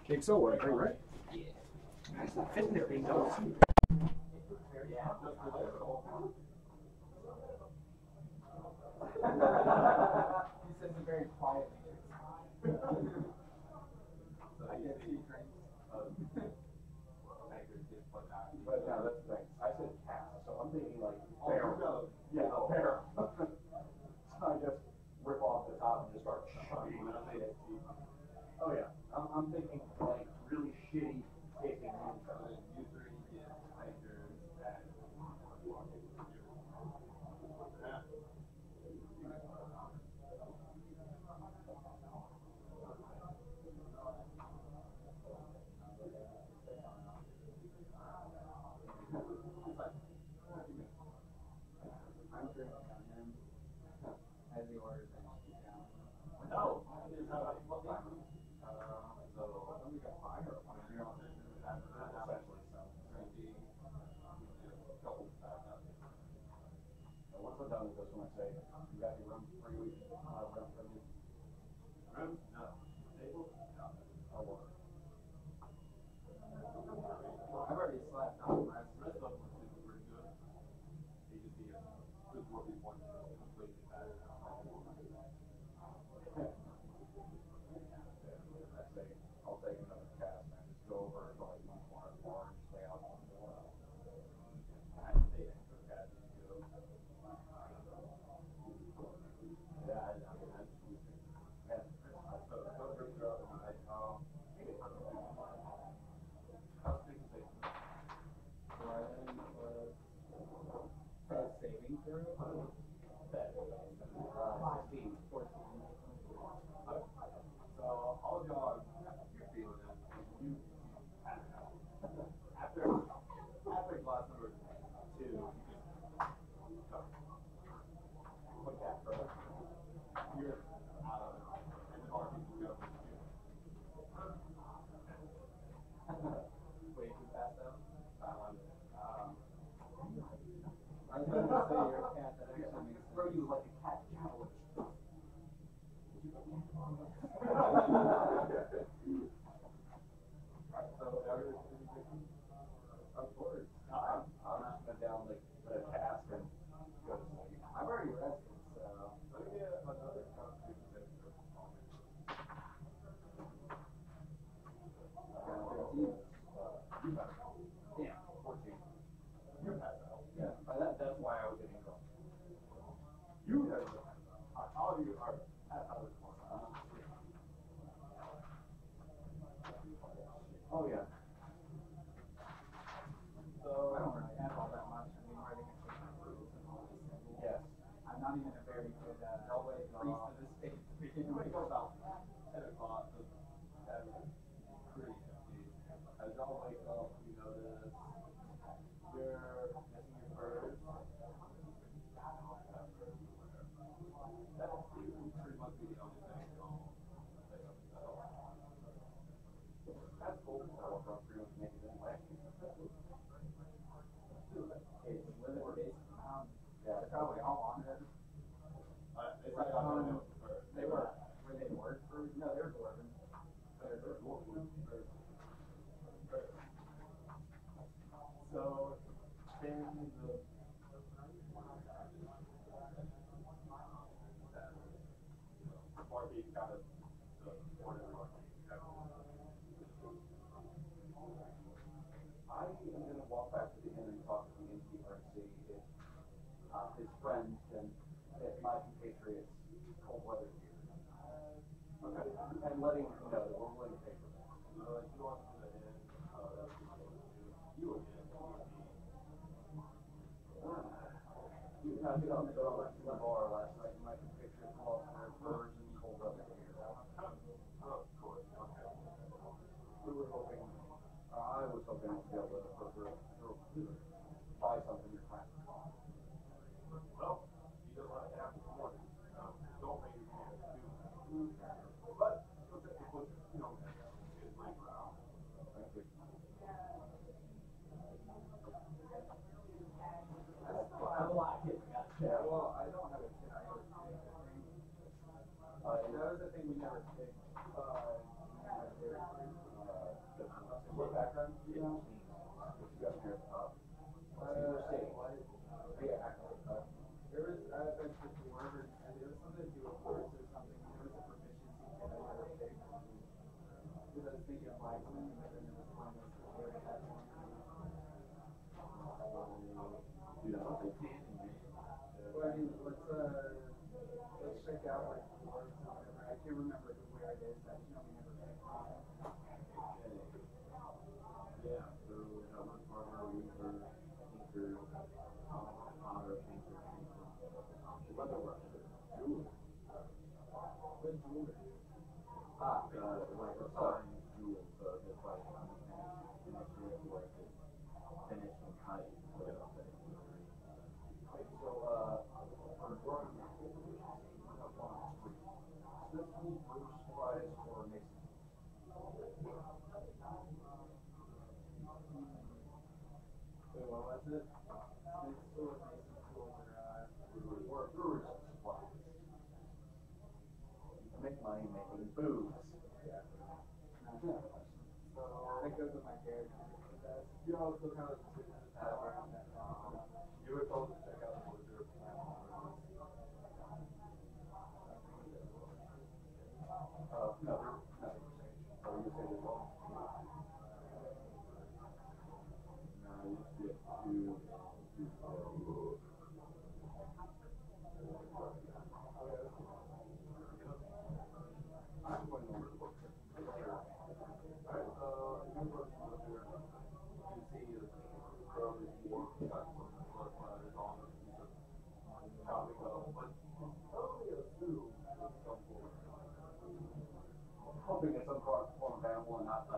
Cake silver, right? Yeah. That's not fitting there, being done. He says it very quietly. I guess he drinks. say, you got your room free, room for you. Room? No. Table? No. I want it. I've already slept on my Rest of them were sleeping pretty good. They just need good work with one completely bad. I say, I'll take another cast and just go over to like one corner of the bar and stay out on the floor. I stayed in for cast to go. Yeah, I mean, that's yeah. So go bring her up and how's things like? saving throw. 16, 14. So all of y'all you're feeling it. You after glass number 2, you just put that first. You're out of it. And the bar people go with you. Wait, you passed out? I was going to say you're a cat. That actually makes sense. Throw you like a cat challenge. So of course. I'm just gonna down like put a cast and go to sleep. I've already rested, so. Let me get another constitution save for you better. Yeah. 14. You're passed out. Yeah. That's why I was getting drunk. You guys all of you are at other corner. Oh yeah. So I don't really have all that much. I mean, writing a paper rules and all this thing. yes. I'm not even a very good priest of this state to begin with. Go about 10 o'clock. That's pretty empty. As y'all wake up, you notice you're missing your purse. That would pretty much be the only thing y'all pick up. That's cool. I walk around pretty much naked anyway. It's limited based on. Yeah. They're probably all on it. It's like I don't know. They were. Were they work for? No, they were dwarven. So, then the Barbie got the order. I am going to walk back to the inn and talk to the innkeeper and see if his friends can, if my compatriots, cold weather here. Okay. And letting him know that we're willing to pay for that. You want to do the inn, that's what you again. You kind of got on the bar last night, and my compatriots lost their furs and cold weather here. Of course, okay. We were hoping, I was hoping to be able to buy something in your class. Well, you don't want to have this morning. Don't make it too. But, you know, it's my crowd. Thank you. I have a lot of kids. Yeah. Well, I don't have a kid. I have a kid. That was the thing we never did. What background do you know? What you got here at the top? Yeah, There was, I went to dwarven, and there was something to do with words or something. There was a proficiency kid I never picked. Because I was thinking of blacksmith, but then there was one that was already had one. Dude, I don't think Well, I mean, let's check out like dwarves or whatever. I can't remember where it is. I just know we never picked one. yeah, so Howard Farmer, Weaver, Tinker, Otter, Painter, Leatherwork, Jeweler. What jeweler? Like a fine jewel, so it's like finishing work, finishing height, whatever. So, for drawing, Smith, Bruce, Weiss, or Mason? Wait, what was it? Smith School, Mason School, or Brewers. So That goes with my character. you know, so kind of you were told to check out the wizard. No. Oh, you said it wrong. No, you get to. I'm going over the book. Alright, you go to the wizard. You see the girl is more got some blood splatters on her. Probably go, but only assume it's some form. Hoping it's some form of animal and not a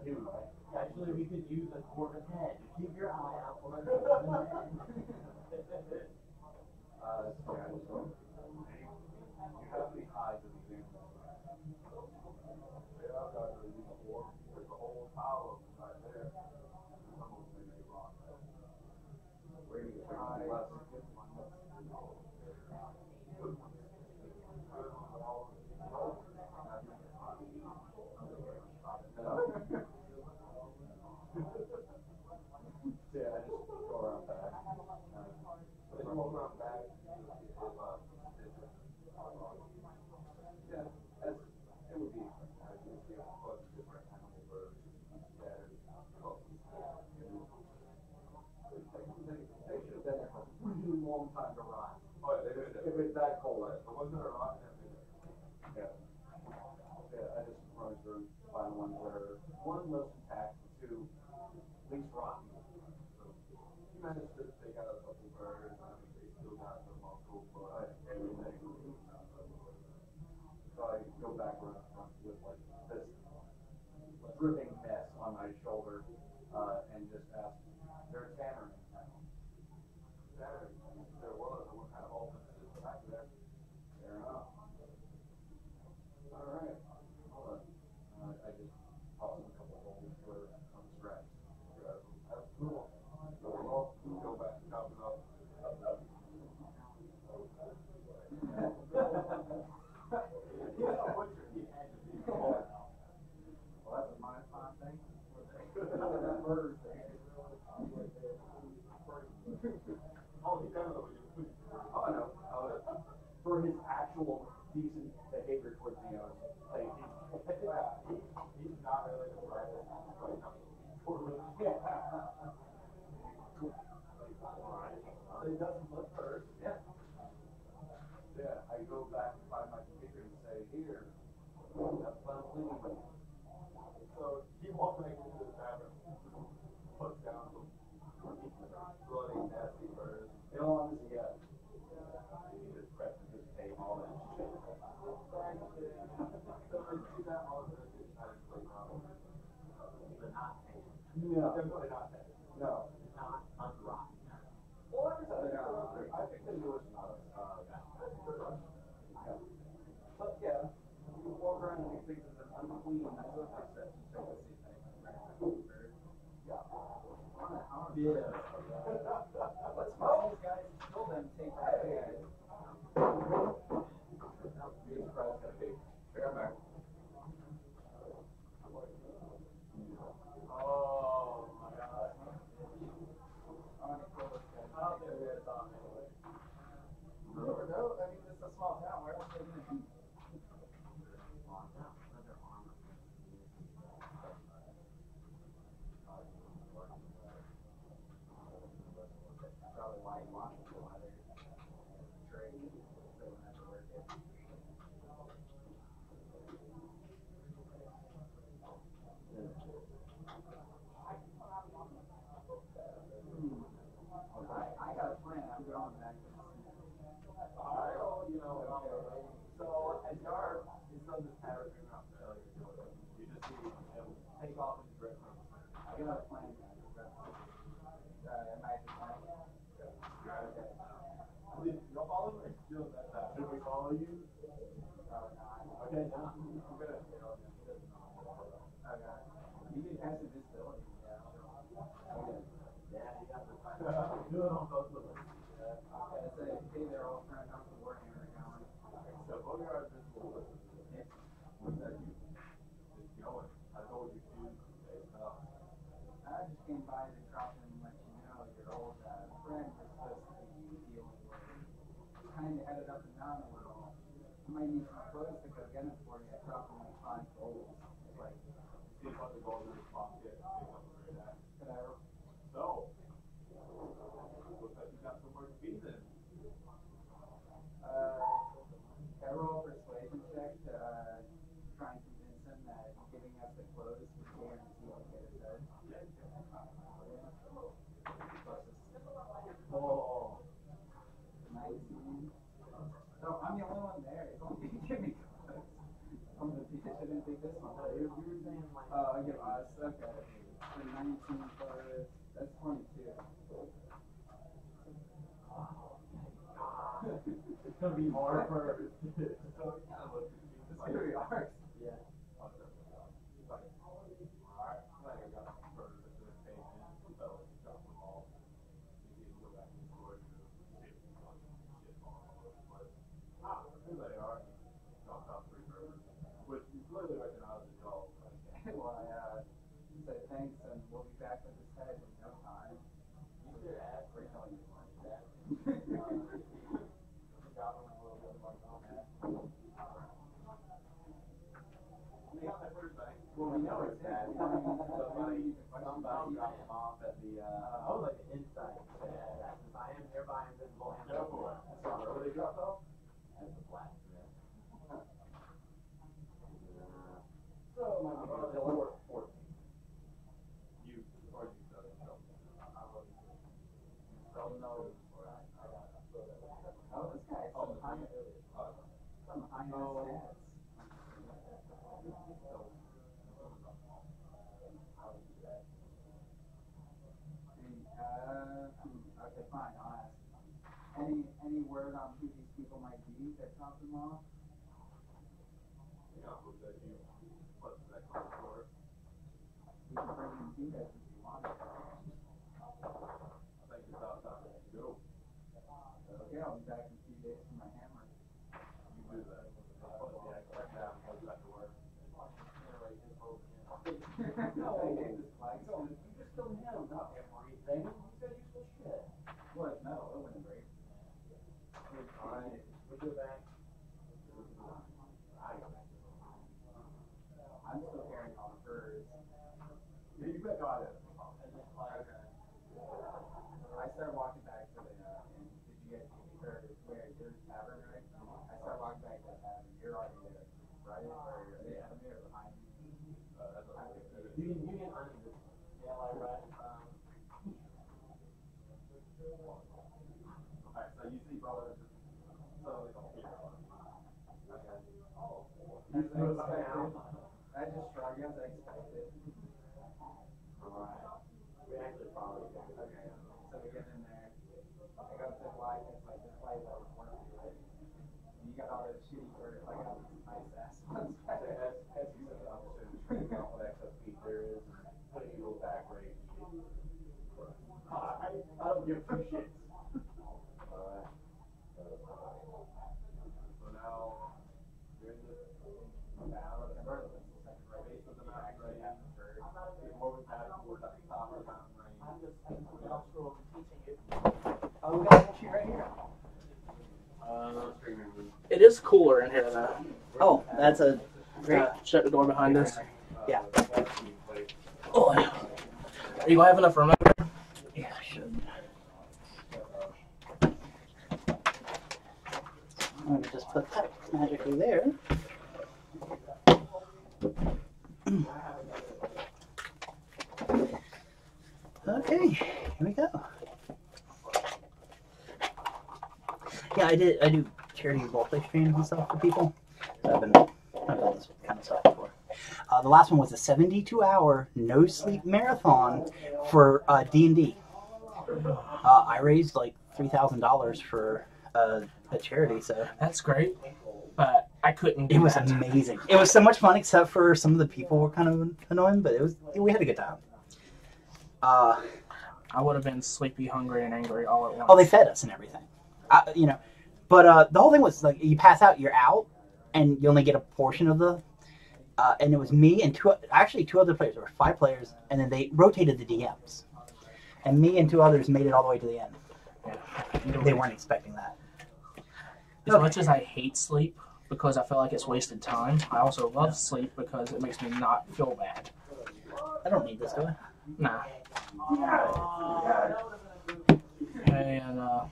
human, right? Actually, we could use a dwarven head. Keep your eye out for a dwarven head. Yeah, so you have the eyes of these animals. Yeah, I've got to use a form. There's a whole pile of them right there. Some of them may be rock. Where do you get less? Yeah, I just go around back. Just walk around back. Yeah, it would be. You see a bunch of different animal birds scattered. They should have been there for a really long time to rot. Oh, yeah, they did. If it's that cold, the ones that are rotten have been there. Yeah. Yeah, I just run through, find ones that are one most intact, two least rotten. So you managed to take out a couple birds, and they still got the muscle, but everything. So I go back around with like this dripping mess on my shoulder, and just ask, "There's Tanner in town?" Tanner, there was. I kind of all this back there. Fair enough. All right. Hold on. I just tossed a couple holes for some scraps. That's cool. So we'll go back and chop it up. Well, that's a fine thing. That murder thing. Oh, he kind of oh, I know. For his actual decent behavior towards the thing, he's not really the brightest. Yeah. He doesn't look first. Yeah. Yeah, I go back and find my computer and say, here, have fun cleaning. So he walks back into the tavern, puts down some bloody, nasty birds. You know, honestly, yeah. He just prepped his tape, all that shit. So I do that all the time. But not taken. No. Definitely not that. No. Not unrotten. Well, like I said, I think they do it not. But yeah, you walk around and these things are unclean. That's what I said. Yeah. Let's find these guys and kill them. Take that guy. Jesus Christ, got a big fair back. Oh my God. I want to kill this guy. I don't think we had thought anyway. You never know. I mean, this is a small town. Where else are they going to be? Probably why he wants to go out there. old friend was supposed to be dealing with. Kind of headed up and down a little. I might need some clothes to go get them for you. I dropped them like 5 goals. Like, See what the goals in his pocket. Pick up the great act. could I? So, looks like you got somewhere to be then. I roll a persuasion check to try and convince him that giving us the clothes would guarantee he'll get it done. Oh, 19. So I'm the only one there. It's only give me clothes. I'm the bitch. I didn't think this one. You were saying like. Oh, I give us. Okay. So 19 plus. That's 22. It's gonna be more for. It's It's gonna be ours. Yeah. Alright. Like I got for the patient. So drop them all. You can go back to the store. Here they are. Dropped off 3 burgers. Which is literally right now as a dog. Well, I say thanks and we'll be back with this head in no time. You should ask for telling you like that. Got them a little bit of money on that. They got my first bag. Well, we know it's that. Somebody dropped them off at the, like the inside. Since I am nearby invisible animal. So where they dropped off? At the blacksmith. So my brother was 14. You, or you said it, so. I wasn't. So no. Oh, this guy has some high stats. Okay, fine, I'll ask. Any word on who these people might be that dropped them off? You know, who said you put that car for? We can bring them to you guys if you want. I think it's about time to go. Okay, I'll be back in a few days for my hammer. You do that. I'll put the extra down and go back to work. You just killed him. No, everything. You said useful shit. What? No, it wouldn't break. Alright, we'll go back. I'm still carrying all the furs. Yeah, you bet God it. I started walking back to the inn. Did you guys or where your tavern, right? I started walking back to the tavern. You're already there, right? Or are they ahead of me or behind me? You can earn this. Yeah, like right. Alright, so you see brother just suddenly don't care. Okay. As I expected. I just shrugged as I expected. Alright. We actually probably do. Okay. So we get in there. I go to the light. It's like this light that was working. You got all this shitty work. I got these nice ass ones. As you said, I'm just trying out what excess speed there is and putting you back where you need it. I don't give 2 shits. Alright. So now, you're in this battle of the base of the mountain range. Before we pass towards the top of the mountain range. I'm just teaching you. Oh, we got a sheet right here. It is cooler in here though. Oh, that's a great. Shut the door behind us. Yeah. Oh, are you gonna have enough room over there? Yeah, I should. I'm gonna just put that magically there. Okay, here we go. Yeah, I do charity roleplay streams and stuff for people. So I've done this kind of stuff before. The last one was a 72-hour no-sleep marathon for D&D. I raised like $3,000 for a charity, so That's great, but I couldn't do it was that. amazing. It was so much fun, except for some of the people were kind of annoying, but we had a good time. I would have been sleepy, hungry, and angry all at once. Oh, they fed us and everything, But the whole thing was like you pass out, you're out, and you only get a portion of the. And it was me and two other players. There were 5 players, and then they rotated the DMs. And me and 2 others made it all the way to the end. Yeah. They weren't expecting that. As much as I hate sleep because I feel like it's wasted time, I also love sleep because it makes me not feel bad. I don't need this, do I? Nah. Okay, and I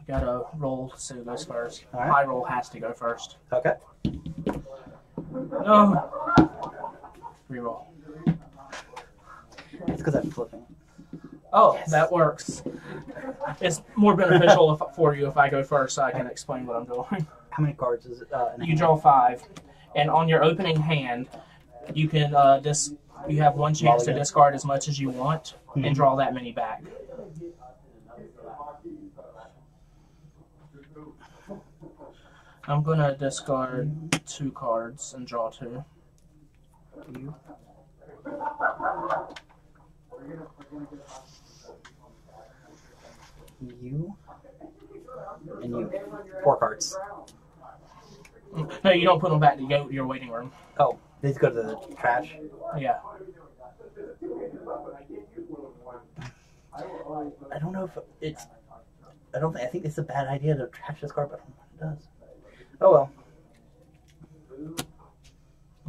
gotta roll to see who goes first. All right. High roll has to go first. Okay. No. Reroll. It's because I'm flipping. Oh, Yes. that works. It's more beneficial for you if I go first so I can explain what I'm doing. How many cards is it? You draw 5, and on your opening hand, you can you have one chance to discard as much as you want and draw that many back. I'm gonna discard 2 cards and draw 2. You. You. And you. 4 cards. No, you don't put them back to go to your waiting room. Oh, these go to the trash. Yeah. I don't know if it's. I think it's a bad idea to trash this card, but I don't know what it does. Oh well.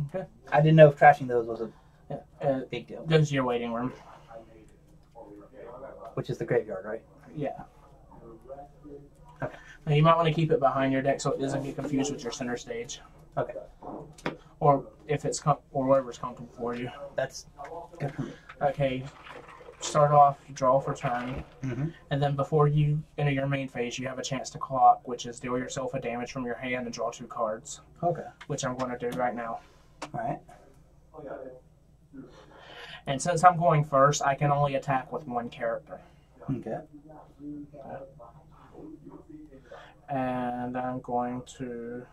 Okay. I didn't know if trashing those was a Yeah. big deal. Goes to your waiting room. Which is the graveyard, right? Yeah. Okay. Now you might want to keep it behind your deck so it doesn't get confused with your center stage, Okay. or if it's or whatever's comfortable for you. That's good for me. Okay. Start off, draw for turn, Mm-hmm. and then before you enter your main phase, you have a chance to clock, which is deal yourself a damage from your hand and draw 2 cards, Okay. which I'm going to do right now. Alright. And since I'm going first, I can only attack with 1 character. Okay. And I'm going to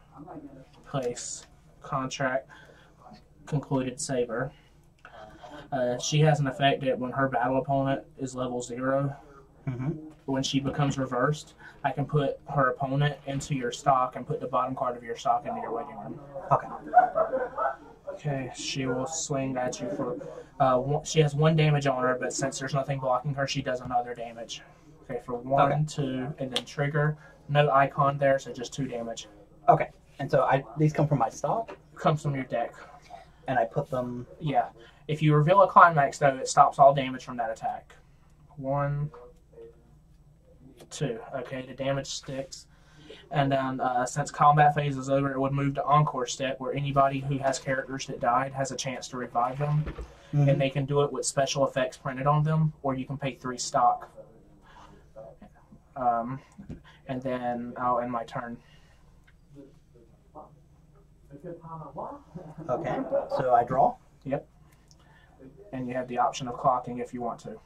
place contract concluded saber. She has an effect that when her battle opponent is level 0, Mm-hmm. when she becomes reversed, I can put her opponent into your stock and put the bottom card of your stock into your waiting room. Okay. Okay, she will swing at you for. She has 1 damage on her, but since there's nothing blocking her, she does another damage. Okay, for 1, Okay. 2, and then trigger. No icon there, so just 2 damage. Okay. And so these come from my stock, Comes from your deck. and I put them. Yeah. If you reveal a climax, though, it stops all damage from that attack. 1, 2. Okay, the damage sticks. And then, since combat phase is over, it would move to Encore step, where anybody who has characters that died has a chance to revive them. Mhm. And they can do it with special effects printed on them, or you can pay 3 stock. And then I'll end my turn. Okay. So I draw. And you have the option of clocking if you want to.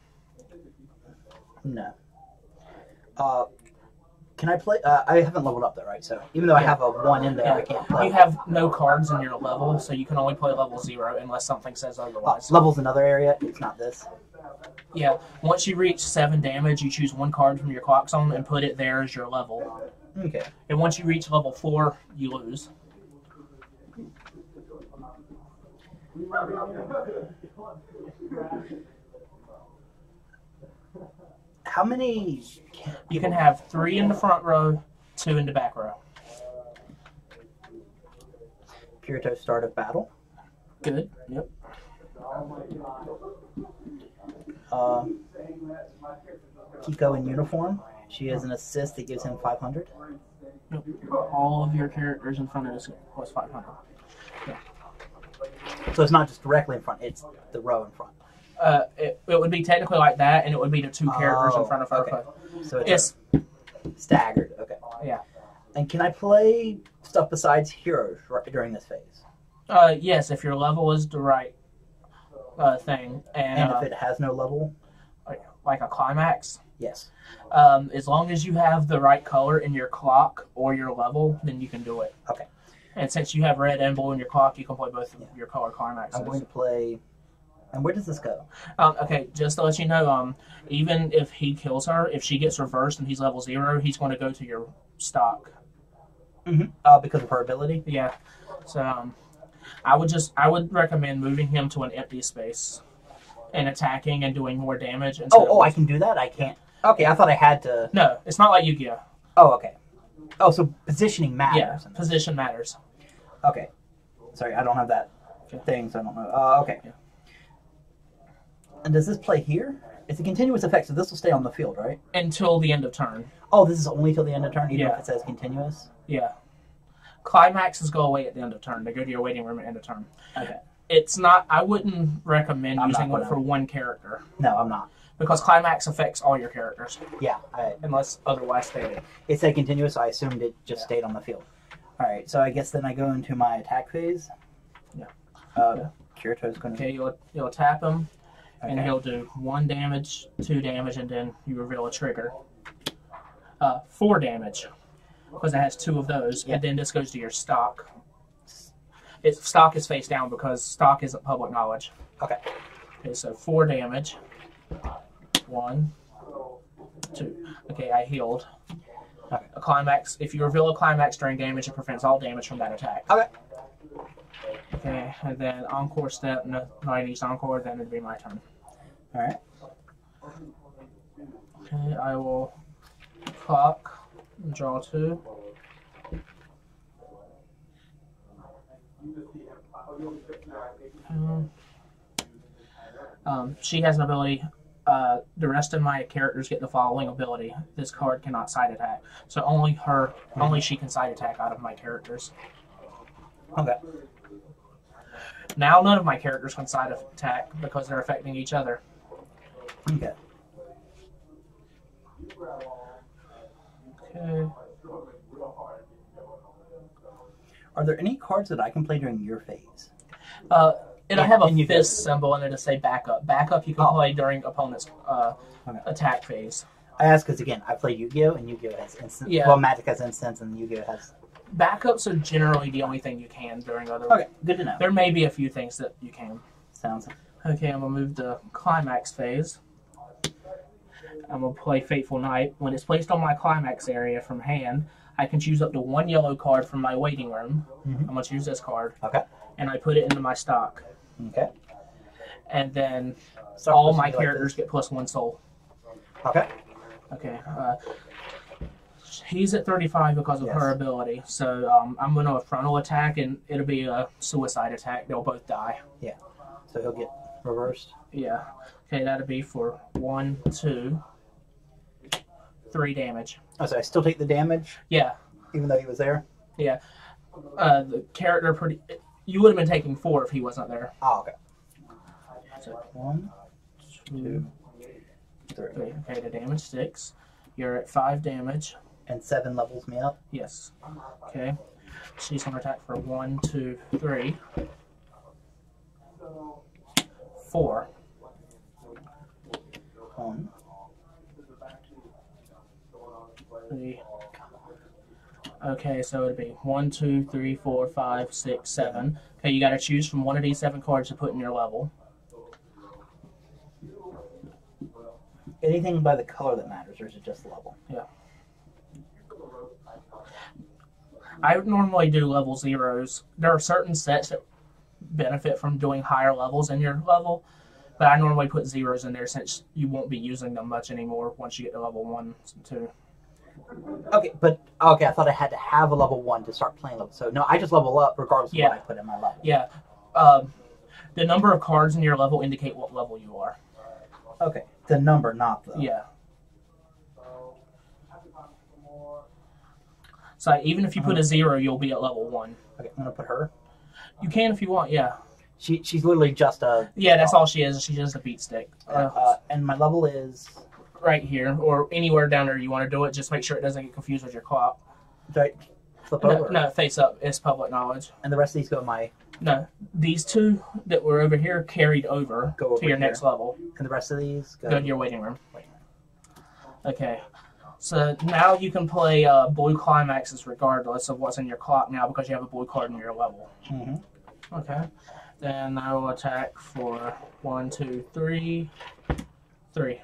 No. Can I play? I haven't leveled up though, right? So even though I have a 1 in there, I can't play. You have no cards in your level, so you can only play level 0 unless something says otherwise. Level's another area. It's not this. Yeah, once you reach 7 damage, you choose 1 card from your clock zone and put it there as your level. Okay. And once you reach level 4, you lose. How many? You can have 3 in the front row, 2 in the back row. Kirito start of battle. Good. Yep. Kiko in uniform. She has an assist that gives him 500. All of your characters in front of this plus 500. So it's not just directly in front; it's the row in front. It would be technically like that, and it would be the 2 characters in front of her. Okay. So It's staggered. Okay. Yeah. And can I play stuff besides heroes during this phase? yes, if your level is the right thing, And if it has no level, like a climax. yes. As long as you have the right color in your clock or your level, then you can do it. Okay. And since you have red and blue in your clock, you can play both of your color climaxes. I'm going to play. And where does this go? Okay, just to let you know, even if he kills her, if she gets reversed and he's level 0, he's going to go to your stock. Mm-hmm. Because of her ability. Yeah. So I would recommend moving him to an empty space. and attacking and doing more damage. Oh, I can do that? I can't. Okay, I thought I had to. No, it's not like Yu-Gi-Oh. Oh, okay. Oh, so positioning matters. Yeah, position matters. Okay. Sorry, I don't have that thing, so I don't know. Okay. Yeah. And does this play here? It's a continuous effect, so this will stay on the field, right? Until the end of turn. Oh, this is only till the end of turn, even if it says continuous? Yeah. Climaxes go away at the end of turn. They go to your waiting room at the end of turn. Okay. It's not. I wouldn't recommend using it for one character. No, I'm not. Because climax affects all your characters. Yeah. Unless otherwise stated. It said continuous, so I assumed it just stayed on the field. Alright, so I guess then I go into my attack phase. Yeah. Kirito's going to... Okay, you'll tap him, and he'll do 1 damage, 2 damage, and then you reveal a trigger. 4 damage, because it has 2 of those, and then this goes to your stock. Stock is face down because stock isn't public knowledge. Okay. Okay, so 4 damage. 1, 2. Okay, I healed. Okay. A climax. If you reveal a climax during damage, it prevents all damage from that attack. Okay. Okay, and then encore step. No, I use encore. Then it'd be my turn. All right. Okay, I will clock, draw 2. She has an ability. The rest of my characters get the following ability. This card cannot side attack, so only she can side attack out of my characters. Okay. Now none of my characters can side attack because they're affecting each other. Okay. Okay. Are there any cards that I can play during your phase? It'll have a fist symbol and it'll say backup. Backup you can play during opponent's attack phase. I ask because, again, I play Yu-Gi-Oh! And Yu-Gi-Oh! Has instant. Yeah. Well, Magic has instants and Yu-Gi-Oh! Has... Backups are generally the only thing you can during other... Okay, good to know. There may be a few things that you can. Sounds... Okay, I'm going to move to climax phase. I'm going to play Fateful Night. When it's placed on my climax area from hand, I can choose up to 1 yellow card from my waiting room. I'm going to choose this card. Okay. And I put it into my stock. Okay. And then all my characters get +1 soul. Okay. Okay. He's at 35 because of her ability. So I'm going to frontal attack, and it'll be a suicide attack. They'll both die. Yeah. So he'll get reversed. Yeah. Okay, that'll be for 1, 2, 3 damage. Oh, so I still take the damage? Yeah. Even though he was there? Yeah. The character you would have been taking 4 if he wasn't there. Oh, okay. So 1, 2, 3. Okay, the damage 6. You're at 5 damage. And 7 levels me up? Yes. Okay. She's going to attack for 1, 2, 3. 4. 1. 3. Okay, so it'd be 1, 2, 3, 4, 5, 6, 7. Okay, you got to choose from one of these 7 cards to put in your level. Anything by the color that matters, or is it just the level? Yeah. I would normally do level 0s. There are certain sets that benefit from doing higher levels in your level, but I normally put 0s in there since you won't be using them much anymore once you get to level 1 and 2. Okay, I thought I had to have a level 1 to start playing level. So no, I just level up regardless of what I put in my level. Yeah. The number of cards in your level indicate what level you are. Okay, the number, not the... Yeah. So even if you put a 0, you'll be at level 1. Okay, I'm gonna put her. You can if you want, yeah. She's literally just a... Yeah, that's all she is. She's just a beat stick. And my level is... Right here, or anywhere down there you want to do it. Just make sure it doesn't get confused with your clock. Do I flip over? No, face up. It's public knowledge. And the rest of these go in my... No, these 2 that were over here carried over to your next level. And the rest of these go to your waiting room. Okay. So now you can play blue climaxes regardless of what's in your clock now because you have a blue card in your level. Mm-hmm. Okay. Then I will attack for 1, 2, 3. 3.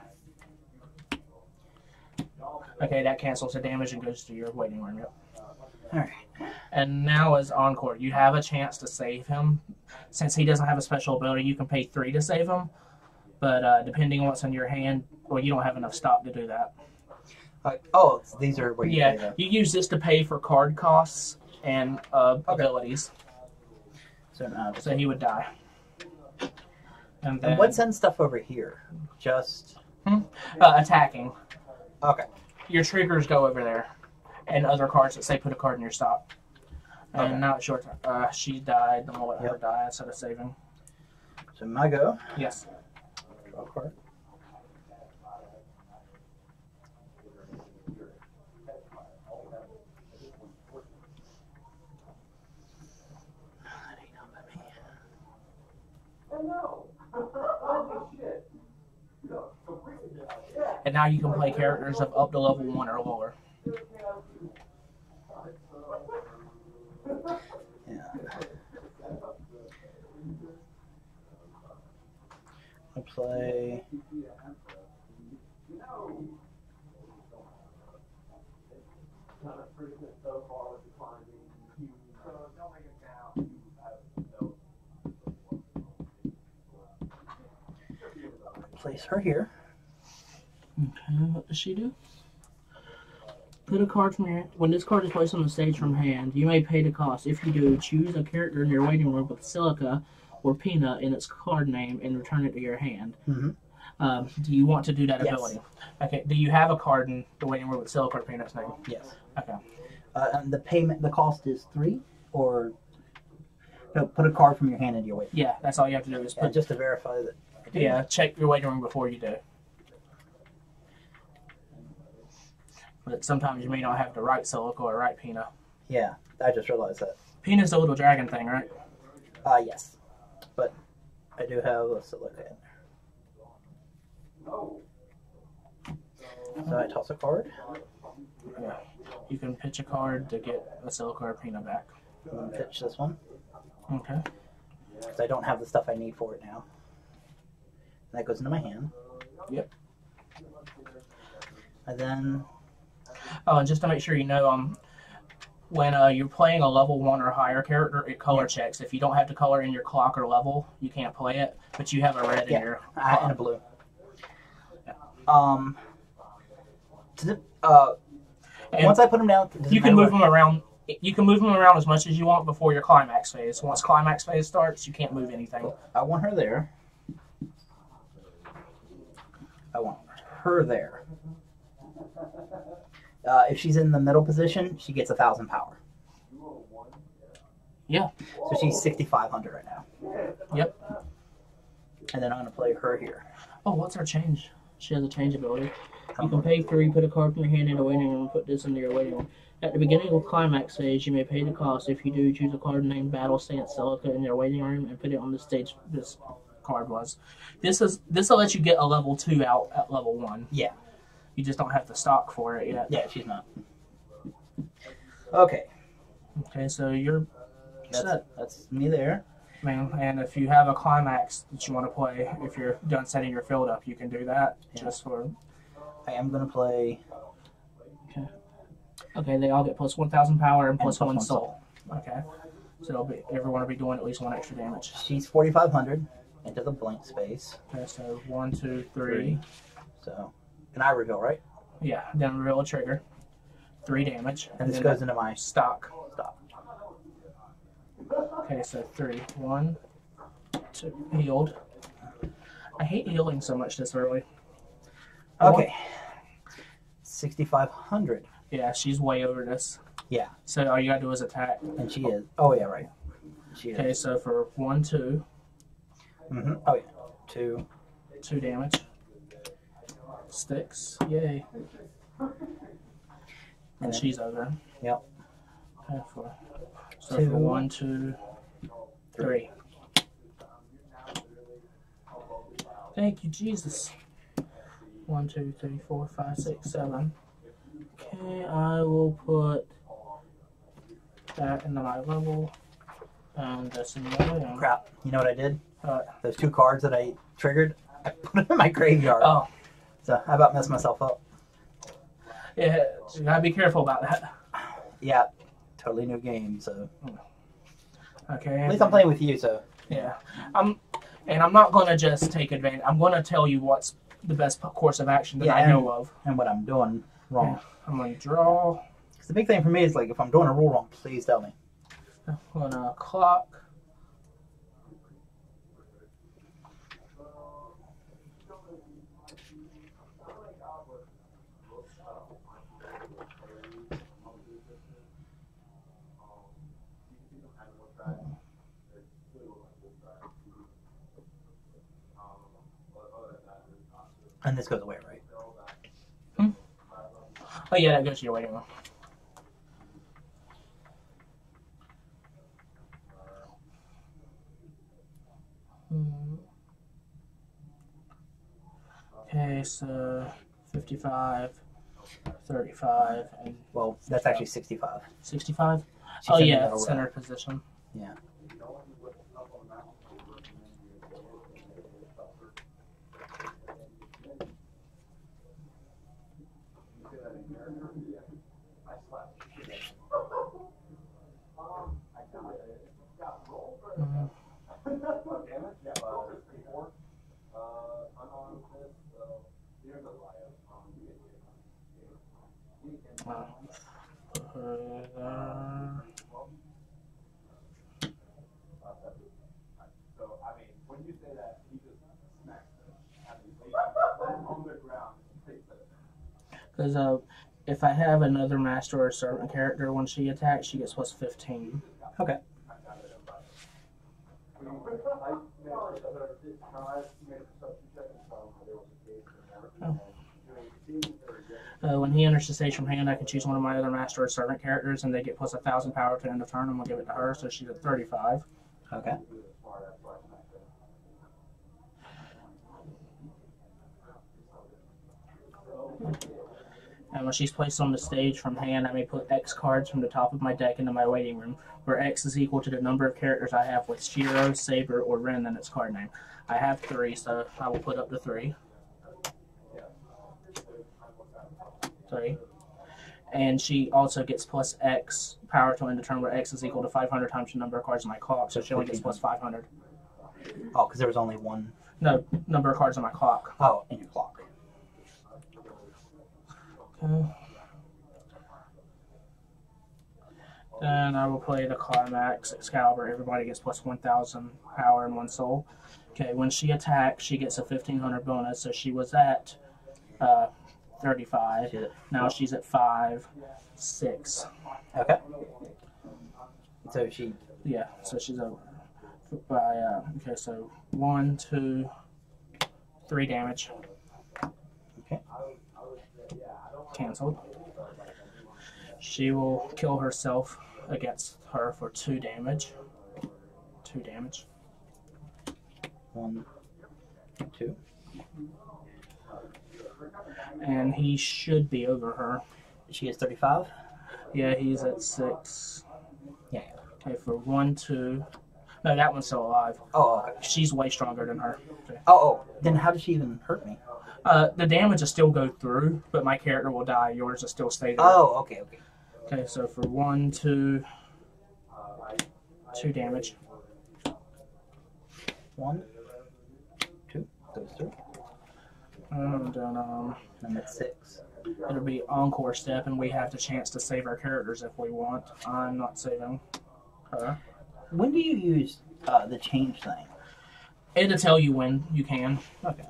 Okay, that cancels the damage and goes to your waiting room. Yep. Alright. And now as Encore, you have a chance to save him. Since he doesn't have a special ability, you can pay 3 to save him. But depending on what's in your hand, well, you don't have enough stock to do that. These are where you pay Yeah, them. you use this to pay for card costs and abilities. So now, So he would die. And then and what's in stuff over here? Just attacking. okay. Your triggers go over there, and other cards that say put a card in your stock. And Okay. now it's your turn. She died. Then we'll let her Yep. die instead of saving. So my go. Yes. Draw a card. That ain't not by me. I know. Holy shit. And now you can play characters of up to level 1 or lower. Yeah. I play. Kind of pretty good so far with the climbing. Don't make it down. Place her here. Okay, what does she do? Put a card from your... When this card is placed on the stage from hand, you may pay the cost. If you do, choose a character in your waiting room with Silica or Peanut in its card name and return it to your hand. Mm-hmm. Do you want to do that Yes. ability? Okay, do you have a card in the waiting room with Silica or Peanut's name? Yes. Okay. And the cost is 3, or no? Put a card from your hand into your waiting. Yeah, that's all you have to do is put... Just to verify that. I did. Yeah, check your waiting room before you do. But sometimes you may not have to write Silica or write Peanut. Yeah, I just realized that. Peanut's the little dragon thing, right? Yes, but I do have a silica in there. So I toss a card. Yeah. You can pitch a card to get a Silica or Peanut back. I'm gonna pitch this one Okay. because I don't have the stuff I need for it now. And that goes into my hand. Yep. And then Oh, and just to make sure you know, when you're playing a level 1 or higher character, it color checks. If you don't have the color in your clock or level, you can't play it. But you have a red in your and a blue. And Once I put them down, does it you can matter move them around. You can move them around as much as you want before your climax phase. Once climax phase starts, you can't move anything. I want her there. I want her there. If she's in the middle position, she gets 1,000 power. Yeah. So she's 6,500 right now. Yep. And then I'm going to play her here. Oh, what's her change? She has a change ability. You can pay 3, put a card from your hand in a waiting room, and put this into your waiting room. At the beginning of climax phase, you may pay the cost. If you do, choose a card named Battle Stance Silica in your waiting room and put it on the stage this card was. This will let you get a level 2 out at level 1. Yeah. You just don't have the stock for it yet. Yeah, she's not. Okay. Okay, so you're set. That's me there. Man, and if you have a climax that you want to play, if you're done setting your field up, you can do that. Yeah. Just for I am going to play. okay, they all get plus 1,000 power and plus plus 1 1 soul. Okay, so everyone will be doing at least 1 extra damage. She's 4,500 into the blank space. Okay, so 1, 2, 3. So, and I reveal, right? Yeah, then reveal a trigger. 3 damage. And this then goes into my stock. stop. Okay, so 3. 1, 2, healed. I hate healing so much this early. Okay. 6,500. Yeah, she's way over this. Yeah, So all you gotta do is attack. and she is. Oh, yeah, right. She is. Okay, so for 1, 2, Mm-hmm. Oh, yeah. 2. 2 damage. Sticks. Yay. And then- she's over. Yep. Okay, so 2. for 1, 2, 3. Thank you, Jesus. 1, 2, 3, 4, 5, 6, 7. Okay, I will put that into my level. And this in the other one. Crap. You know what I did? Uh, Those 2 cards that I triggered, I put them in my graveyard. oh, So I about messed myself up. yeah, you gotta be careful about that. Yeah. Totally new game, so. Okay. At least I'm playing with you, so. Yeah. And I'm not going to just take advantage. I'm going to tell you what's the best course of action that I know of. And what I'm doing wrong. Yeah. I'm going to draw. Because the big thing for me is, like, if I'm doing a rule wrong, please tell me. I'm going to clock. And this goes away, right? Oh yeah, that goes to your waiting room. Okay, so 55, 35, and Well, that's actually 65. 65. She Oh said yeah, that center position. Yeah. Because if I have another master or servant character, when she attacks, she gets plus 15. Okay. When he enters the stage from hand, I can choose one of my other master or servant characters, and they get plus 1,000 power to end of turn. I'm gonna give it to her, so she's at 35. Okay. And when she's placed on the stage from hand, I may put X cards from the top of my deck into my waiting room, where X is equal to the number of characters I have with Shiro, Saber, or Ren in its card name. I have 3, so I will put up to 3. 3. And she also gets plus X power to end the turn, where X is equal to 500 times the number of cards in my clock, so she only gets plus 500. Oh, because there was only one. No, number of cards on my clock. Oh, in your clock. Okay. Then I will play the Climax Excalibur. Everybody gets plus 1,000 power and 1 soul. Okay, when she attacks, she gets a 1,500 bonus, so she was at 35. Now she's at 5, 6. Okay. So she. Yeah, so she's over by okay, so 1, 2, 3 damage. Okay. Cancelled. She will kill herself against her for 2 damage. 2 damage. 1, 2. And he should be over her. She is 35. Yeah, he's at 6. Yeah. Okay, for 1, 2. No, that one's still alive. Oh, okay. She's way stronger than her. Okay. Oh. Then how did she even hurt me? The damage will still go through, but my character will die. Yours will still stay there. Oh, okay. Okay, so for 1, 2, 2 damage. 1, 2. Goes through. And then I'm at 6. it'll be encore step, and we have the chance to save our characters if we want. I'm not saving her. When do you use the change thing? It'll tell you when you can. Okay.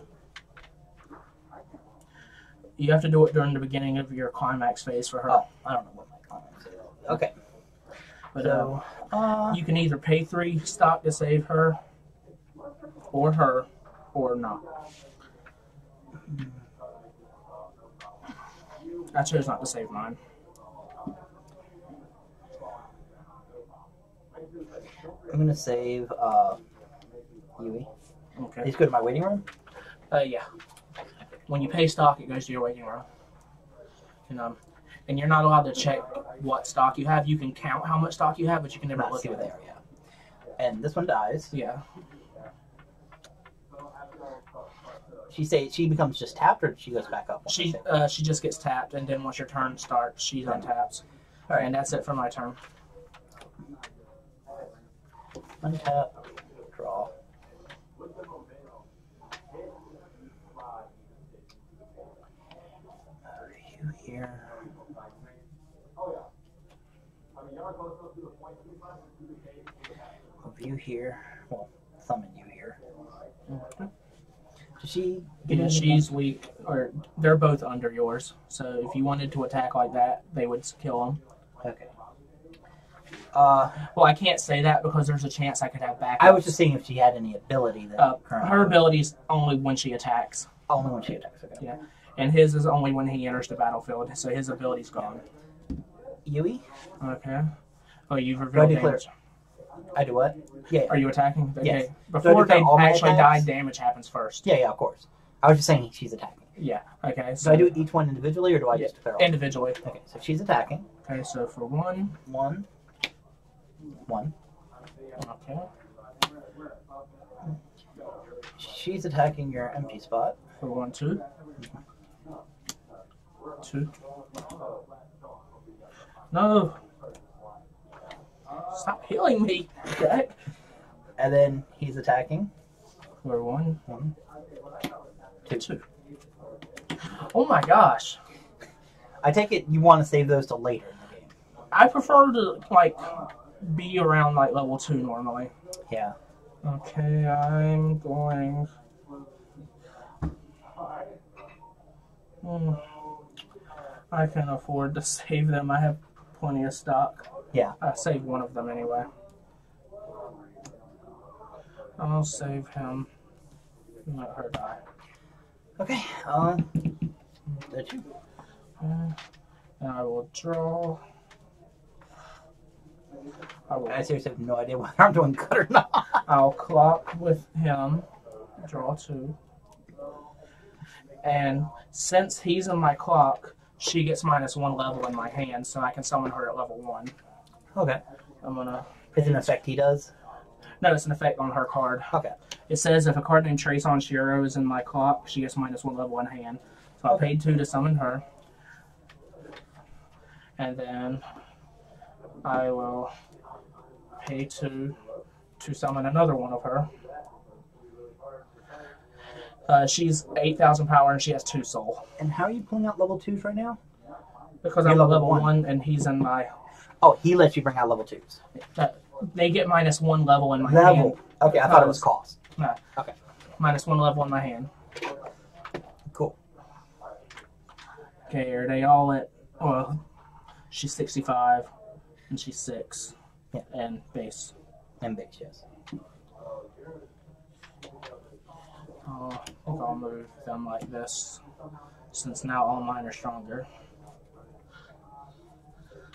You have to do it during the beginning of your climax phase for her. Oh, I don't know what my comments is. Okay. But So, you can either pay 3 stock to save her, or not. I chose not to save mine. I'm gonna save Yui. Okay. These go to my waiting room. Yeah. When you pay stock, it goes to your waiting room. And you're not allowed to check what stock you have. You can count how much stock you have, but you can never Not look see at what they it. are, yeah. And this one dies. Yeah. She becomes just tapped, or she goes back up. She just gets tapped, and then once your turn starts, she's untapped. All right. And that's it for my turn. Untap, draw. here. Review here. Well, summon you here. Does she get Yeah, in? she's weak, or they're both under yours. So if you wanted to attack like that, they would kill them. Okay. Well, I can't say that because there's a chance I could have backups. I was just seeing if she had any ability that her ability's only when she attacks. only when she attacks. Okay. Yeah, and his is only when he enters the battlefield. So his ability's gone. Yui? Okay. Oh, you've Do I revealed declare? damage. I do what? Yeah. Are you attacking? Okay. Yes. Before they declare all my actually die, attacks? damage happens first. Yeah, of course. I was just saying she's attacking. Yeah. Okay. Do So I do each one individually, or do I just declare all? individually. Okay, so she's attacking. Okay. So for one. One. Okay. She's attacking your empty spot. For 1, 2. 2. No. Stop healing me. Okay. And then he's attacking. For 1, One. 2. Oh my gosh. I take it you want to save those till later in the game. I prefer to like be around like level 2 normally. Yeah. Okay, I'm going. I can afford to save them. I have plenty of stock. Yeah. I saved one of them anyway. I'll save him. And let her die. Okay. That's you. And I will draw. I seriously have no idea whether I'm doing good or not. I'll clock with him. Draw 2. And since he's in my clock, she gets -1 level in my hand, so I can summon her at level 1. Okay. I'm gonna. It's an effect he does. No, it's an effect on her card. Okay. It says if a card named Trace on Shiro is in my clock, she gets -1 level in hand. So I paid 2 to summon her. And then I will pay 2 to summon another one of her. She's 8,000 power and she has 2 soul. And how are you pulling out level 2s right now? Because You're I'm level level one. 1 and he's in my. Oh, he lets you bring out level 2s. They get -1 level in my Level. hand. Okay, I thought it was cost. No. Okay. -1 level in my hand. Cool. Okay, are they all at. Well, she's 65 and she's 6. Yeah. And base. And base, yes. I think I'll move them like this, since now all mine are stronger.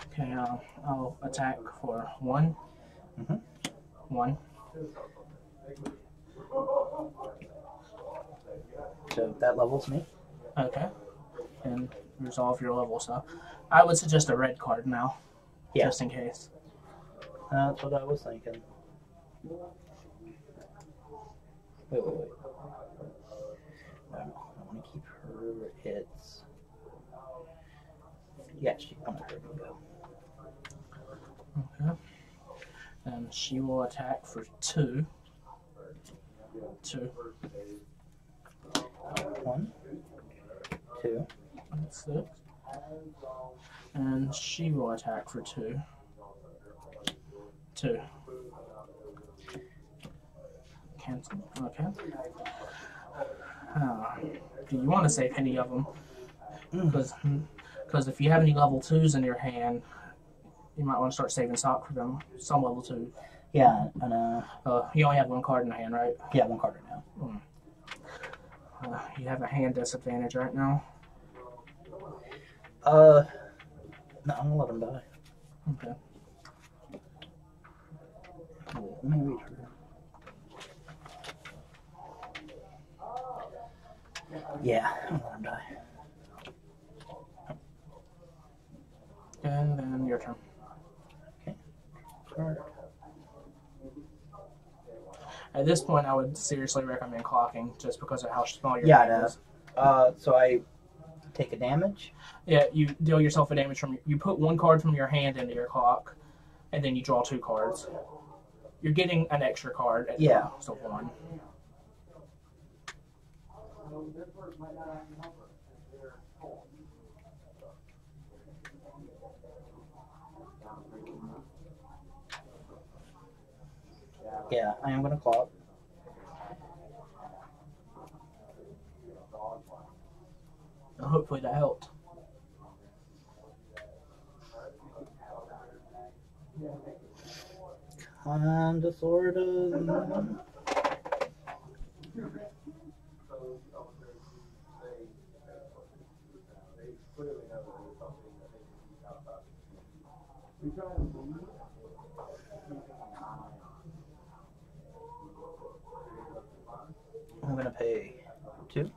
Okay, I'll attack for 1. Mhm. 1. So that levels me. Okay. And resolve your level stuff. I would suggest a red card now, Yeah. just in case. That's what I was thinking. Wait. No, I want to keep her. It's. Yeah, I'm not her to go. Okay. And she will attack for 2. 2. 1, 2. That's 6. And she will attack for 2. 2. Cancel. Okay. Do you want to save any of them? Because if you have any level 2s in your hand, you might want to start saving stock for them. Some level 2. Yeah, and You only have 1 card in the hand, right? yeah, 1 card right now. You have a hand disadvantage right now. No, I'm gonna let him die. Okay. Let me read her. Yeah, I'm gonna let him die. And then your turn. Card. At this point, I would seriously recommend clocking, just because of how small your Yeah, I hand know. is. So I take a damage. Yeah, you deal yourself a damage from. You put 1 card from your hand into your clock, and then you draw 2 cards. You're getting an extra card. At Yeah. So 1. Yeah, I am gonna claw. Hopefully that helped. Kinda, sorta. I'm gonna pay 2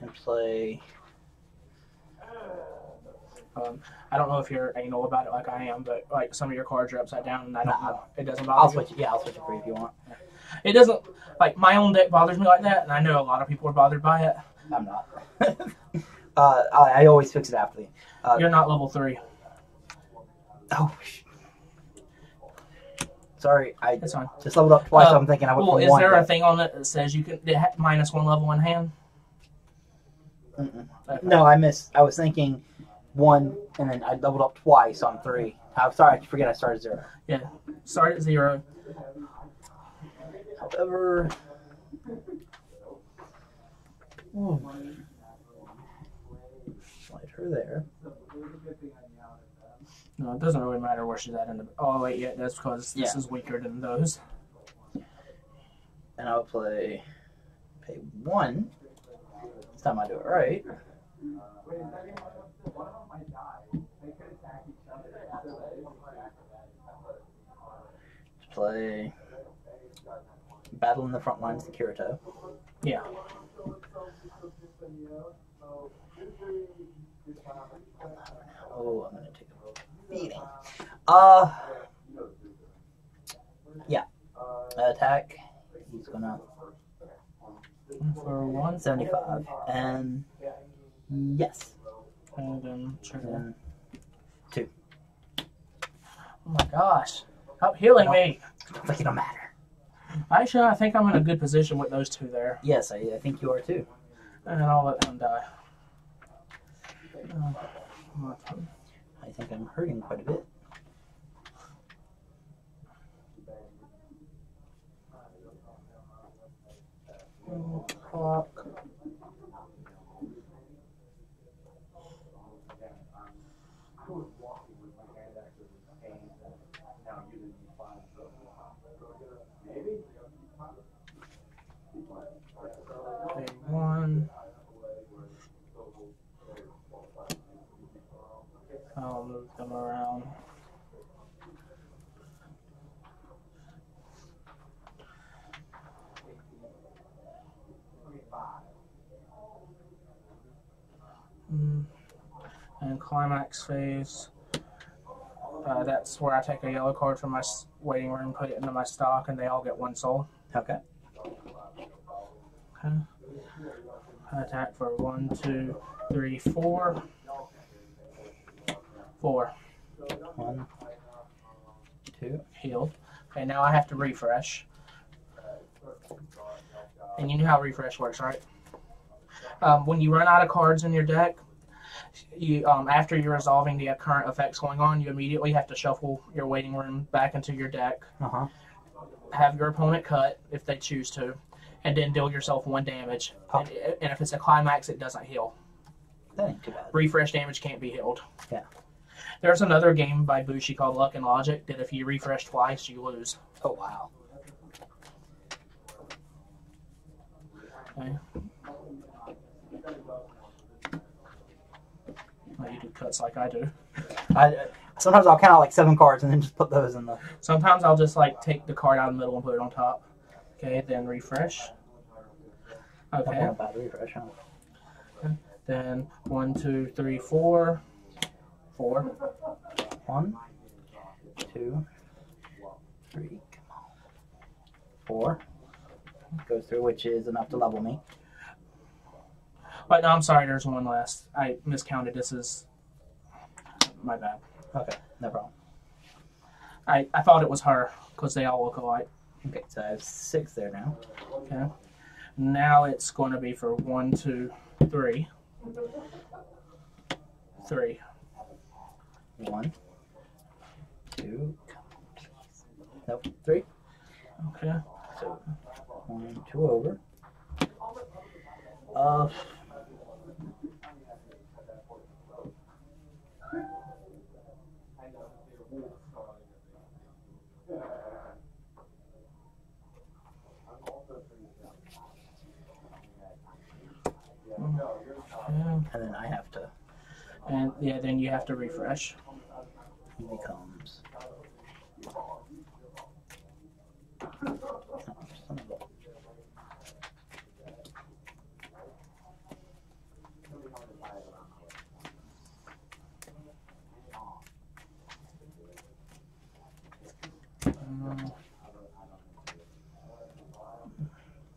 and play. I don't know if you're anal about it like I am, but like some of your cards are upside down, and I don't Nah. know. It doesn't I'll bother you. switch. Yeah, I'll switch it for you if you want. It doesn't like my own deck bothers me like that, and I know a lot of people are bothered by it. I'm not. I always fix it after the. You're not level 3. Oh. Sorry, I That's fine. just leveled up twice. So I'm thinking I went Well, from is 1 there to a thing on it that says you can -1 level in hand? Mm-mm. Okay. No, I missed. I was thinking 1, and then I leveled up twice on 3. I'm sorry, I forget I started 0. Yeah. Start at 0. However, slide her there. No, it doesn't really matter where she's at in the. Oh wait, yeah, that's because this Yeah. is weaker than those. And I'll pay 1. This time I do it right. Play Battle in the Front Lines, the Kirito. Yeah. Oh, I'm gonna take a beating. Yeah. Attack. He's gonna For 1, 75, and yes, and then trigger. and 2. Oh my gosh! Stop healing me. Like it don't matter. Actually, I think I'm in a good position with those two there, Yes, I think you are too. and I'll let them die. I think I'm hurting quite a bit. Clock. Okay, 1. I'll move them around. And climax phase. That's where I take a yellow card from my waiting room, put it into my stock, and they all get 1 soul. Okay. Okay. Attack for 1, 2, 3, 4. 4. 1, 2. Healed. Okay, now I have to refresh. And you know how refresh works, right? When you run out of cards in your deck, you after you're resolving the current effects going on, you immediately have to shuffle your waiting room back into your deck. Have your opponent cut if they choose to, and then deal yourself 1 damage. And if it's a climax, it doesn't heal. That ain't too bad. Refresh damage can't be healed. Yeah. There's another game by Bushi called Luck and Logic that if you refresh twice, you lose. Oh wow. Okay. Well, you do cuts like I do. Sometimes I'll count out like 7 cards and then just put those in the. Sometimes I'll just like take the card out of the middle and put it on top. Okay, then refresh. Okay. Not bad refresh, huh? Okay. Then 1, 2, 3, 4. 4. 1, 2, 3. Come on. 4. Goes through, which is enough to level me. But no, I'm sorry, there's 1 less. I miscounted. This is my bad. Okay, no problem. I thought it was her because they all look alike. Okay, so I have 6 there now. Okay. Now it's going to be for 1, 2, 3. 3. 1, 2, Nope. 3. Okay. So 1, 2 over. Uh. Yeah. And then I have to. And yeah, then you have to refresh. He becomes. Son of a-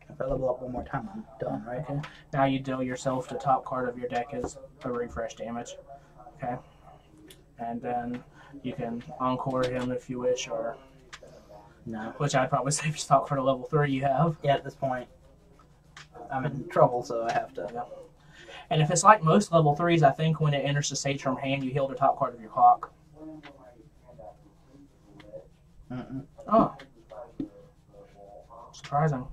If I level up one more time, I'm done, right? Okay. Now you deal yourself the top card of your deck as a refresh damage. Okay. And then you can encore him if you wish, or No. which I'd probably save your stock for the level 3 you have. Yeah, at this point, I'm in trouble, so I have to. Yeah. And if it's like most level 3s, I think when it enters the stage from hand, you heal the top card of your clock. Mm-mm. Oh. Surprising.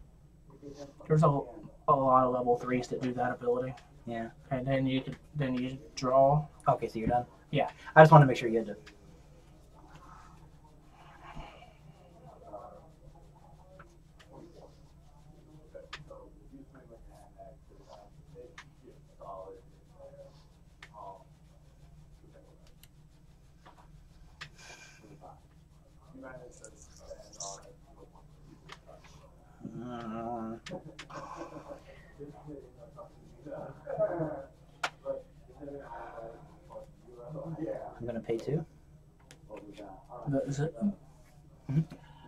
There's a lot of level 3s that do that ability. Yeah. And then you draw. Okay, so you're done? Yeah. I just want to make sure you had to. I'm gonna pay 2. Is it? Hmm?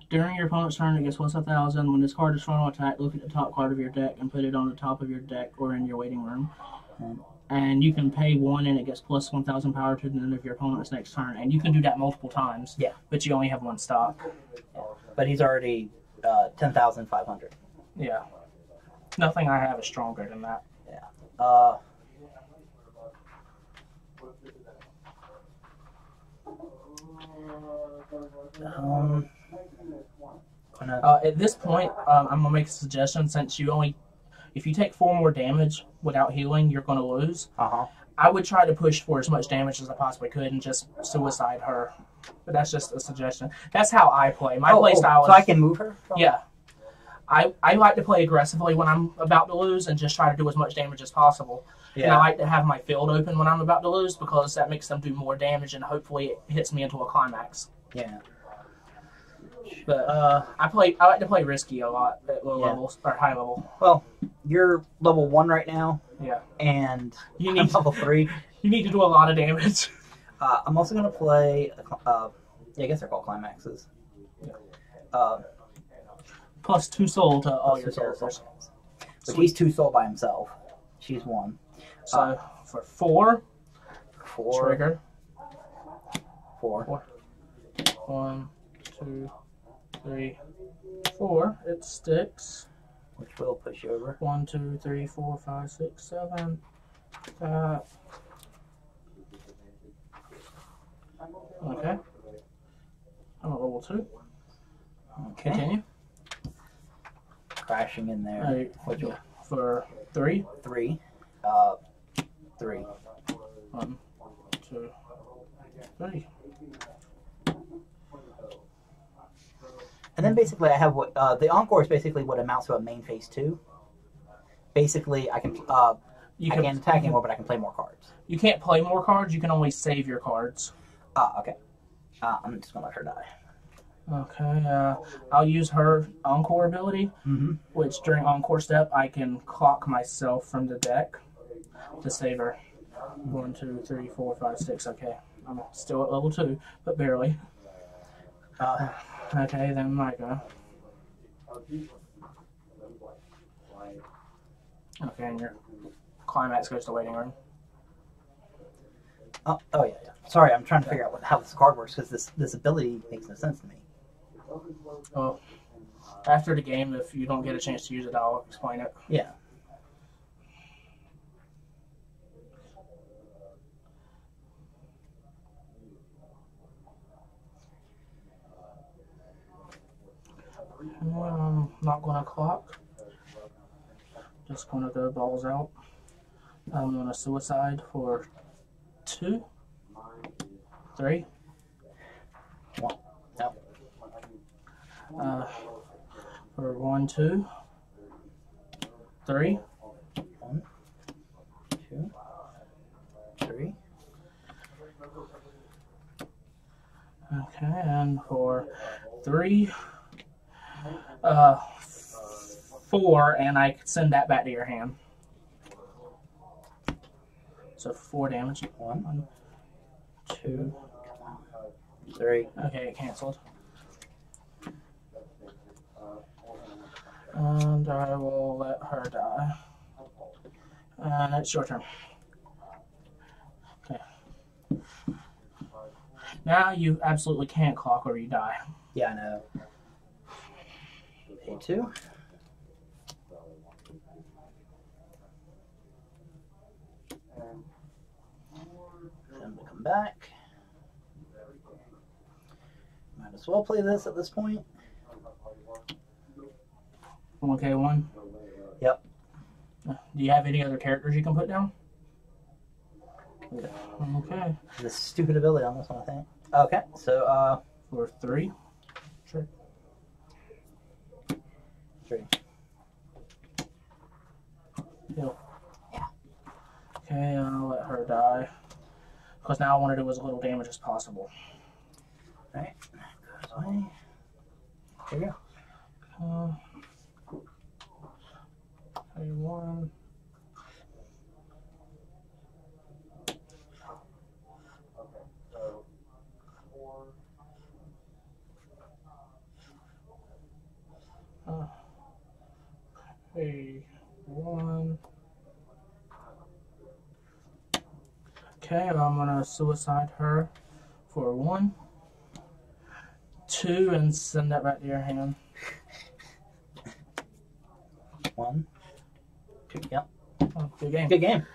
During your opponent's turn, it gets plus 1,000. When this card is frontal attack, look at the top card of your deck and put it on the top of your deck or in your waiting room. And you can pay 1 and it gets plus 1,000 power to the end of your opponent's next turn. And you can do that multiple times. Yeah. But you only have 1 stock. But he's already 10,500. Yeah. Nothing I have is stronger than that. Yeah. At this point, I'm gonna make a suggestion. Since if you take 4 more damage without healing, you're gonna lose. I would try to push for as much damage as I possibly could and just suicide her. But that's just a suggestion. That's how I play. My play style is. So I can move her? Yeah. I like to play aggressively when I'm about to lose and just try to do as much damage as possible. Yeah. And I like to have my field open when I'm about to lose because that makes them do more damage and hopefully it hits me into a climax. Yeah. But I like to play risky a lot at low levels or high level. Well, you're level 1 right now. Yeah. And You I'm need level 3. You need to do a lot of damage. I'm also gonna play. I guess they're called climaxes. Plus 2 soul to all Plus your 2 soul. characters. But he's 2 soul by himself. She's 1. So for 4, 4. trigger. 4. 1, 2, 3, 4. It sticks. Which will push you over. 1, 2, 3, 4, 5, 6, 7. Okay. I'm at level 2. Okay. Continue. Crashing in there. Alright, Which will for 3. 3. 3. 1, 2, 3. And then basically I have what the encore is basically what amounts to a main phase 2. Basically I can You I can't attack anymore, but I can play more cards. You can't play more cards. You can only save your cards. Okay. I'm just gonna let her die. Okay. I'll use her encore ability, which during encore step I can clock myself from the deck to save her. 1, 2, 3, 4, 5, 6. Okay. I'm still at level 2, but barely. Okay, then my go. Okay, and your climax goes to waiting room. Oh yeah. Sorry, I'm trying to figure out how this card works because this ability makes no sense to me. Well, after the game, if you don't get a chance to use it, I'll explain it. Yeah. not gonna clock. Just gonna go balls out. I'm gonna suicide for 2, 3. One. No. For 1, 2, 3. 1, 2, 3. Okay, and for 3, 4, and I send that back to your hand. So 4 damage. 1, 2, 3. Okay, it canceled. And I will let her die. And it's your turn. Okay. Now you absolutely can't clock or you die. Yeah, I know. A2. Them to come back. Might as well play this at this point. 1K1. Yep. Do you have any other characters you can put down? Okay. This stupid ability on this one, I think. Okay, so For 3. Sure. 3. Heal. Yeah. Okay, I'll let her die. Because now I want to do as little damage as possible. Right. Goes away. There you go. A1. A1. Okay, I'm gonna suicide her for 1, 2, and send that back to your hand. 1, 2. Yep. Oh, good game. Good game.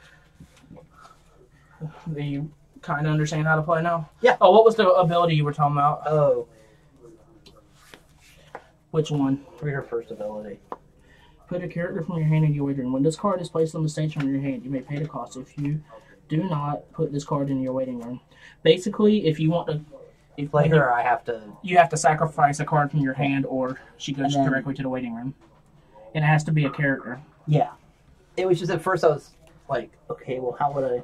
Do you kind of understand how to play now? Yeah. Oh, what was the ability you were talking about? Oh, Which one? read her first ability. Put a character from your hand in your waiting room. When this card is placed on the station on your hand, you may pay the cost. If you do not, put this card in your waiting room. Basically, if you want to... Play her, I have to... You have to sacrifice a card from your hand, or she goes directly to the waiting room. And it has to be a character. Yeah. It was just at first I was like, okay, well, how would I...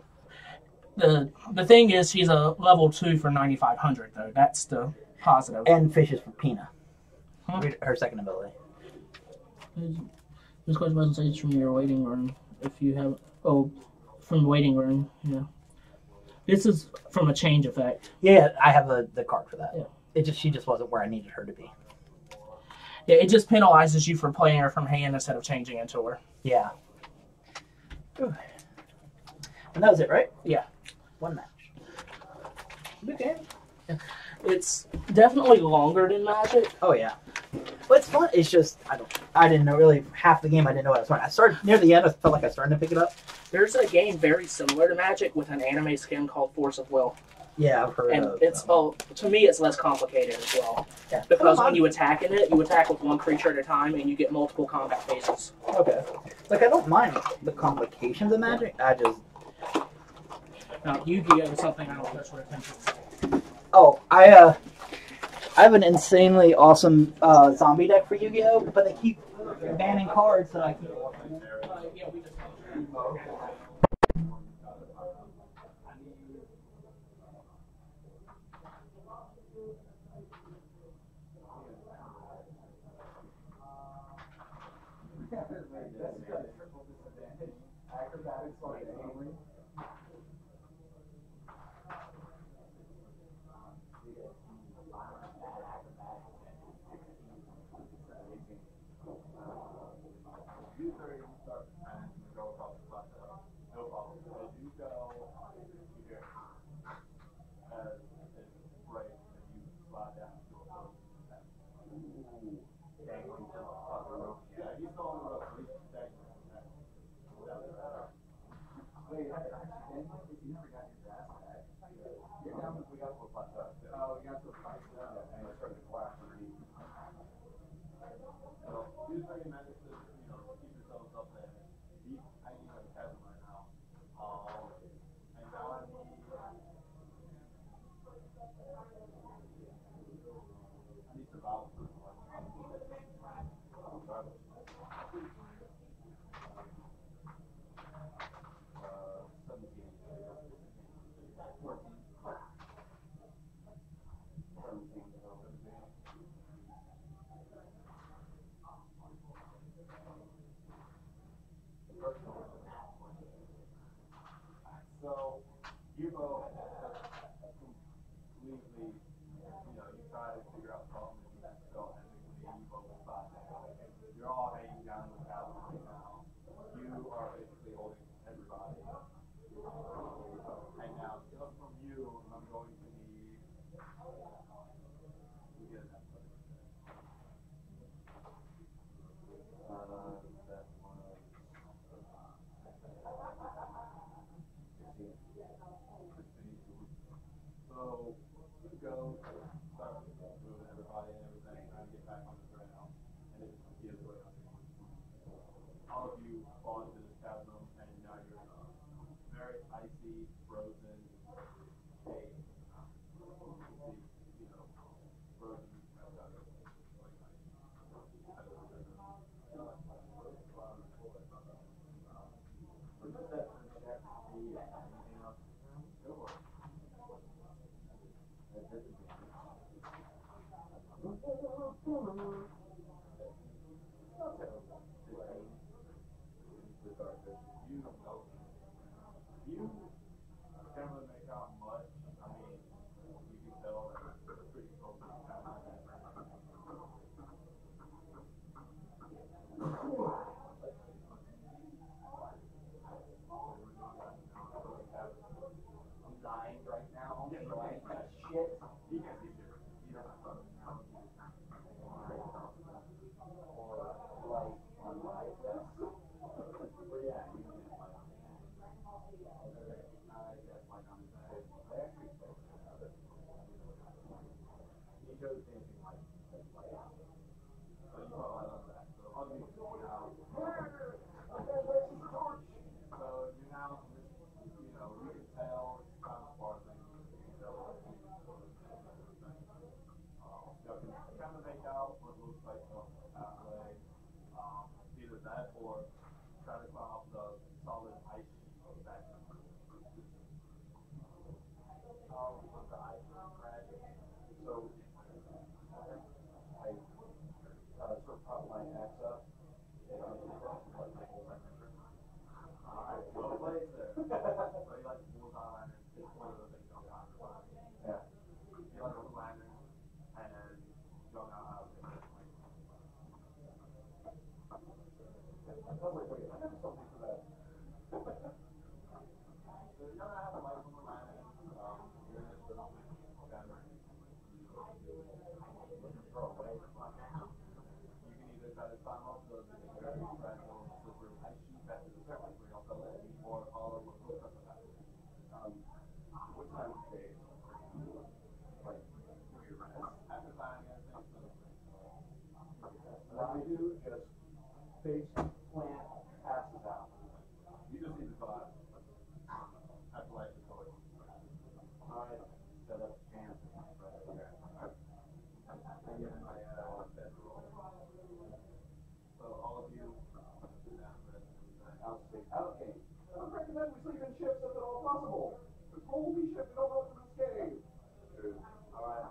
The thing is, she's a level 2 for 9,500, though. That's the positive. And fishes for Pina. Huh? Read her second ability. This card wasn't saved from your waiting room. If you have... Oh, from the waiting room, yeah. This is from a change effect. Yeah, I have the card for that. Yeah. She just wasn't where I needed her to be. Yeah, it just penalizes you for playing her from hand instead of changing into her. Yeah. Ooh. And that was it, right? Yeah. 1 match. Good game. It's definitely longer than Magic. Oh yeah. Well, it's fun. It's just I didn't know really half the game. I didn't know what I was playing. I started near the end. I felt like I was starting to pick it up. There's a game very similar to Magic with an anime skin called Force of Will. Yeah, I've heard And of. it's to me it's less complicated as well. Yeah. Because when you attack in it, you attack with one creature at a time, and you get multiple combat phases. Okay. Like I don't mind the complications of Magic. I just Now Yu-Gi-Oh is something I don't touch with attention. I have an insanely awesome zombie deck for Yu-Gi-Oh, but they keep banning cards that I can't. Yeah, we just. Acrobatics on family. already managed to, keep yourselves up there. Deep hanging on the chasm right now. And now I need survival. 17. 14. 17. So, you both completely, you try to figure out the problem and you still ethically, you both spot that. You're all hanging down in the chasm right now. You are basically holding everybody. And now, just from you, I'm going to need to get that. That one. 16. So, you go, start moving everybody and everything, trying to get back on the ground, and it just gives way. All of you fall into this chasm, and now you're in a very icy, frozen cave. You see, frozen. You can't really make out much. I mean, you can tell that it's pretty open. I'm dying right now. Yeah, so I ain't got shit. You can't see shit. You don't have to. Or light on my desk. But yeah, you can get light on the desk. I guess light on his head. I actually spoke about it. He chose dancing light. So you put light on that. So all you do now. So you now, you can tell it's kind of sparkling. You can tell what you can kind of make out what looks like a pathway. Either that or try to climb up the solid ice sheet back. The ice crashing. So I sort of pop my axe up. Alright, well place there. So you like the bullseye lantern, it's one of the things on top of the body. Yeah. You like the lantern, and you don't know how to do it. I was like, wait, I have something for that. So you don't have a light from the lantern, you're in this little camera. You can throw away the lantern. You can either try to climb up the very fragile, slippery ice sheet back to the surface where you'll fell in, or follow what looks up the back. What time of day? Like, do your rest? After time, I think. What I do, just face plant, passes out. You just need to go out. After life is going. Alright, set up camp right here. I get in my bedroll. So all of you sit down for I'll say, okay. I would recommend we sleep in ships if at all possible. The cold be shipped over from this cave. True. Alright.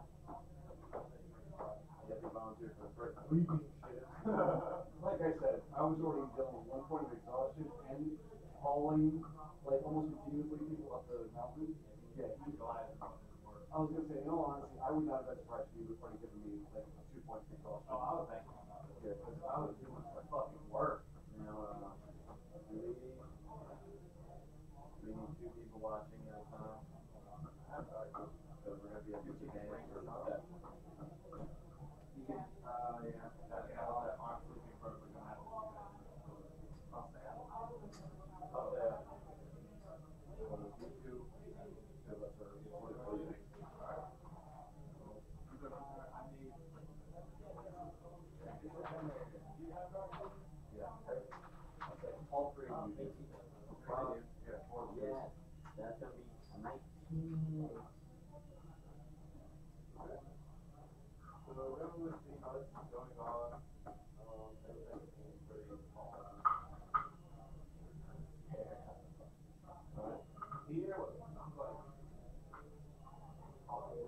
You have to volunteer for the first sleeping ship. Like I said, I was already dealing with one point of exhaustion and hauling like almost continuously people up the mountain. Yeah, he's glad. I was gonna say, in all honesty, I would not have been surprised if he was already giving me like 2 points of exhaustion. Oh, I was thinking about it. Yeah, because I was doing some fucking work. We need 2 people watching at a time. So we're gonna be a 50 games or something. Yeah. That's how that arm sleeping first we're gonna have to do that. I'll stay out. I'll stay out. You 2. Of us are sleeping. Alright. I need. All three of you. Yeah, that's gonna be 19. So we're gonna see how this is going on. Everything seems pretty Alright. Here, what it sounds like. Probably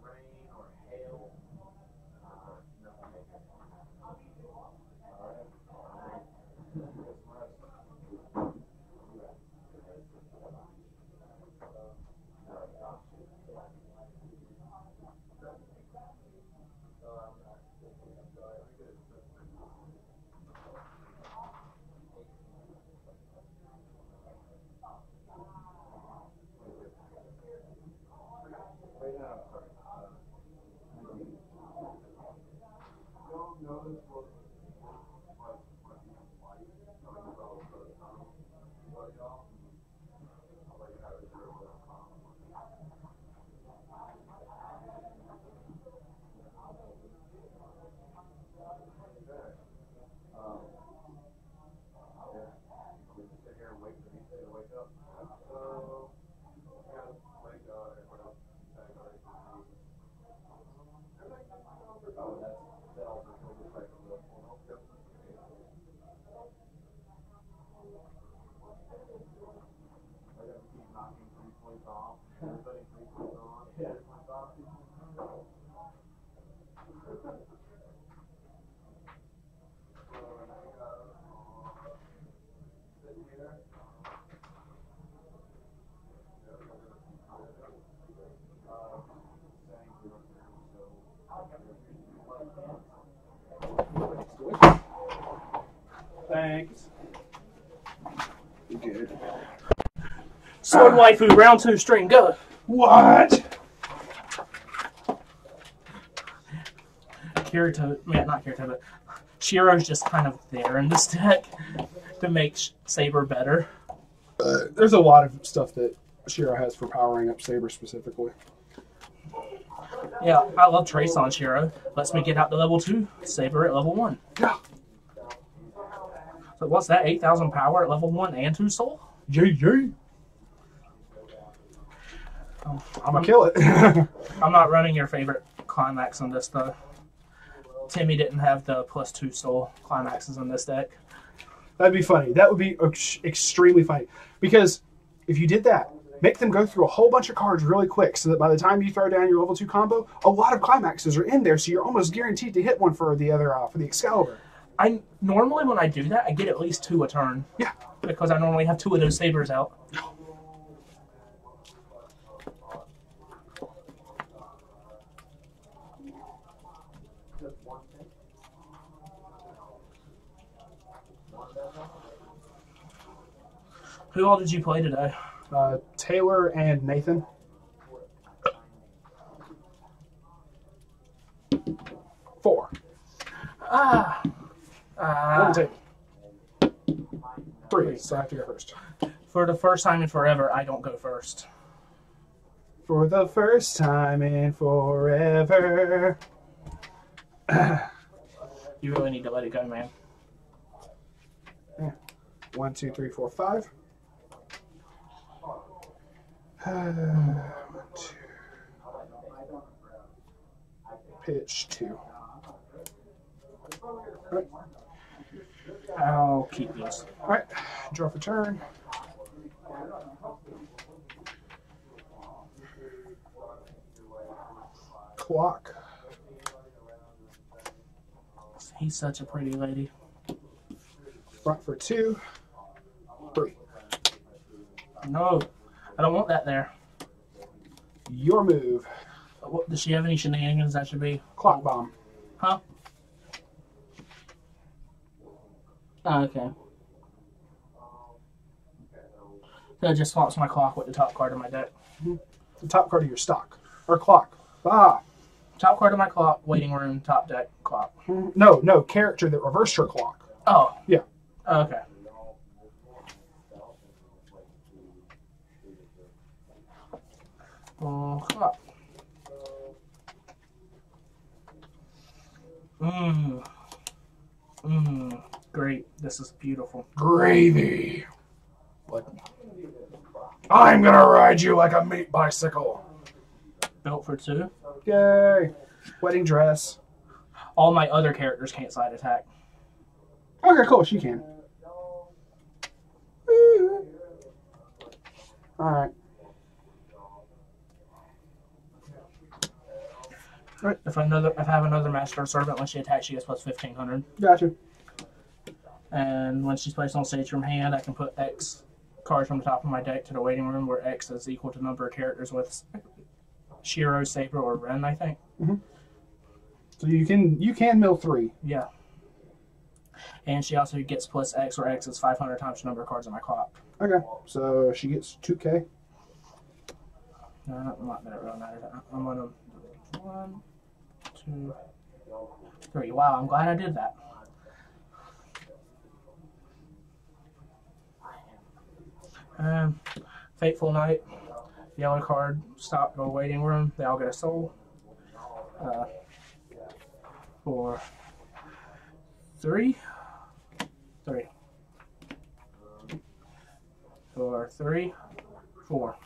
great. Thanks. Good. Sword waifu, round 2, stream, go. What? Kirito, yeah, not Kirito, but Shiro's just kind of there in this deck to make Saber better. There's a lot of stuff that Shiro has for powering up Saber specifically. Yeah, I love Trace on Shiro. Lets me get out to level 2, Saber at level 1. Yeah. So what's that, 8,000 power at level 1 and 2 soul? Yay. I'm gonna kill it. I'm not running your favorite climax on this though. Timmy didn't have the +2 soul climaxes on this deck. That'd be funny. That would be extremely funny. Because if you did that, make them go through a whole bunch of cards really quick so that by the time you throw down your level 2 combo, a lot of climaxes are in there, so you're almost guaranteed to hit one for the other for the Excalibur. I normally when I do that, I get at least 2 a turn. Yeah. Because I normally have 2 of those Sabers out. Who all did you play today? Taylor and Nathan. Four. One take. 3, so I have to go first. For the first time in forever, I don't go first. For the first time in forever. You really need to let it go, man. Yeah. 1, 2, 3, 4, 5. 1, 2. Pitch 2. Alright. I'll keep these. Alright. Draw for turn. Clock. He's such a pretty lady. Front for 2. 3. No, I don't want that there. Your move. Does she have any shenanigans that should be? Clock bomb. Huh? Oh, okay. So it just swaps my clock with the top card of my deck. The top card of your stock. Or clock. Ah. Top card of my clock, waiting room, top deck, clock. No. Character that reversed her clock. Oh. Yeah. Okay. Clock. Great. This is beautiful. Gravy. What? I'm gonna ride you like a meat bicycle. Built for 2. Yay. Wedding dress. All my other characters can't side attack. Okay, cool. She can. Alright. If I have another master servant, when she attacks, she gets plus 1500. Gotcha. And when she's placed on stage from hand, I can put X cards from the top of my deck to the waiting room, where X is equal to number of characters with Shiro, Saber, or Ren, I think. Mm-hmm. So you can mill 3. Yeah. And she also gets plus X, where X is 500 times the number of cards in my clock. Okay. So she gets 2K. No, not that it really matters. I'm gonna 1, 2, 3. Wow, I'm glad I did that. Fateful Night. Yellow card. Stop. Go waiting room. They all get a soul. For 3. 3. For 3. 4.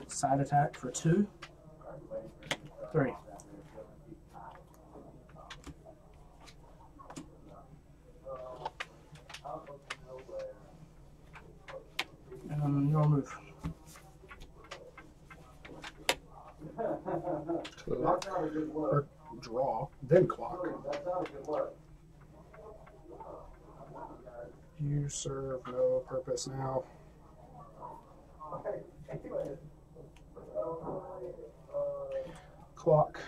Side attack for 2. 3. Your move. Clock. Or draw. Then clock. You serve no purpose now. Clock.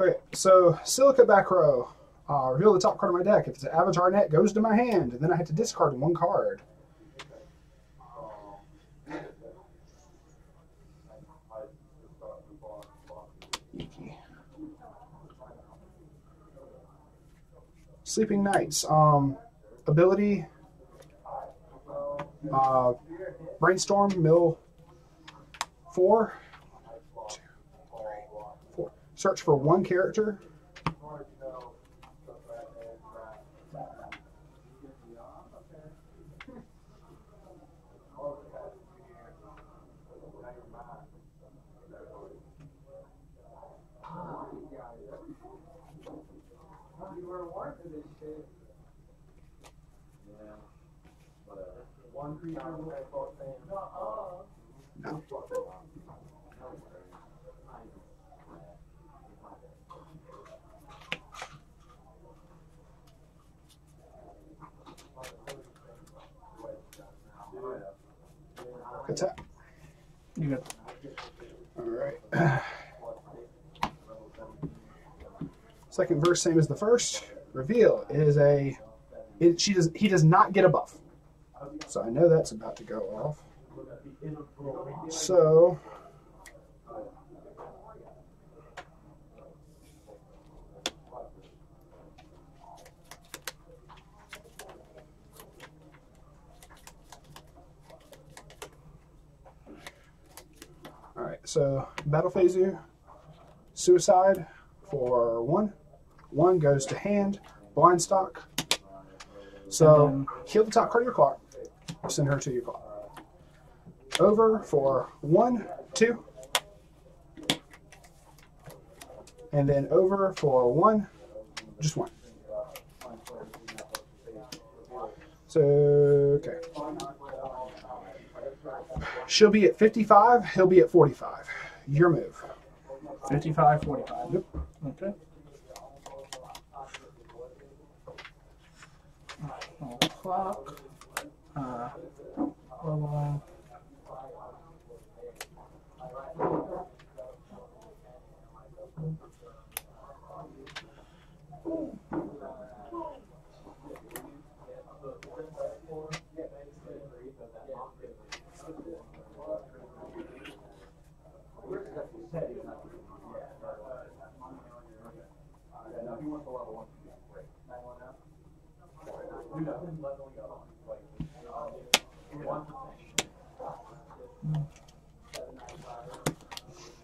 Okay, so Silica back row. Reveal the top card of my deck. If it's an Avatar net, goes to my hand, and then I have to discard 1 card. Sleeping Nights. Ability. Brainstorm. Mill 4. 2, 3, 4. Search for 1 character. You were warned for this shit. Yeah. One creature will I thought saying. No. Attack. You good. Alright. Second verse, same as the first. Reveal. It is a. He does not get a buff. So I know that's about to go off. So. Alright, so Battle Phaser, Suicide for 1. 1 goes to hand, Blind Stock. So heal the top card of your clock, send her to your clock. Over for 1, 2. And then over for 1, just 1. So, okay. She'll be at 55, he'll be at 45. Your move. 55, 45. Yep. Okay. block. Leveling.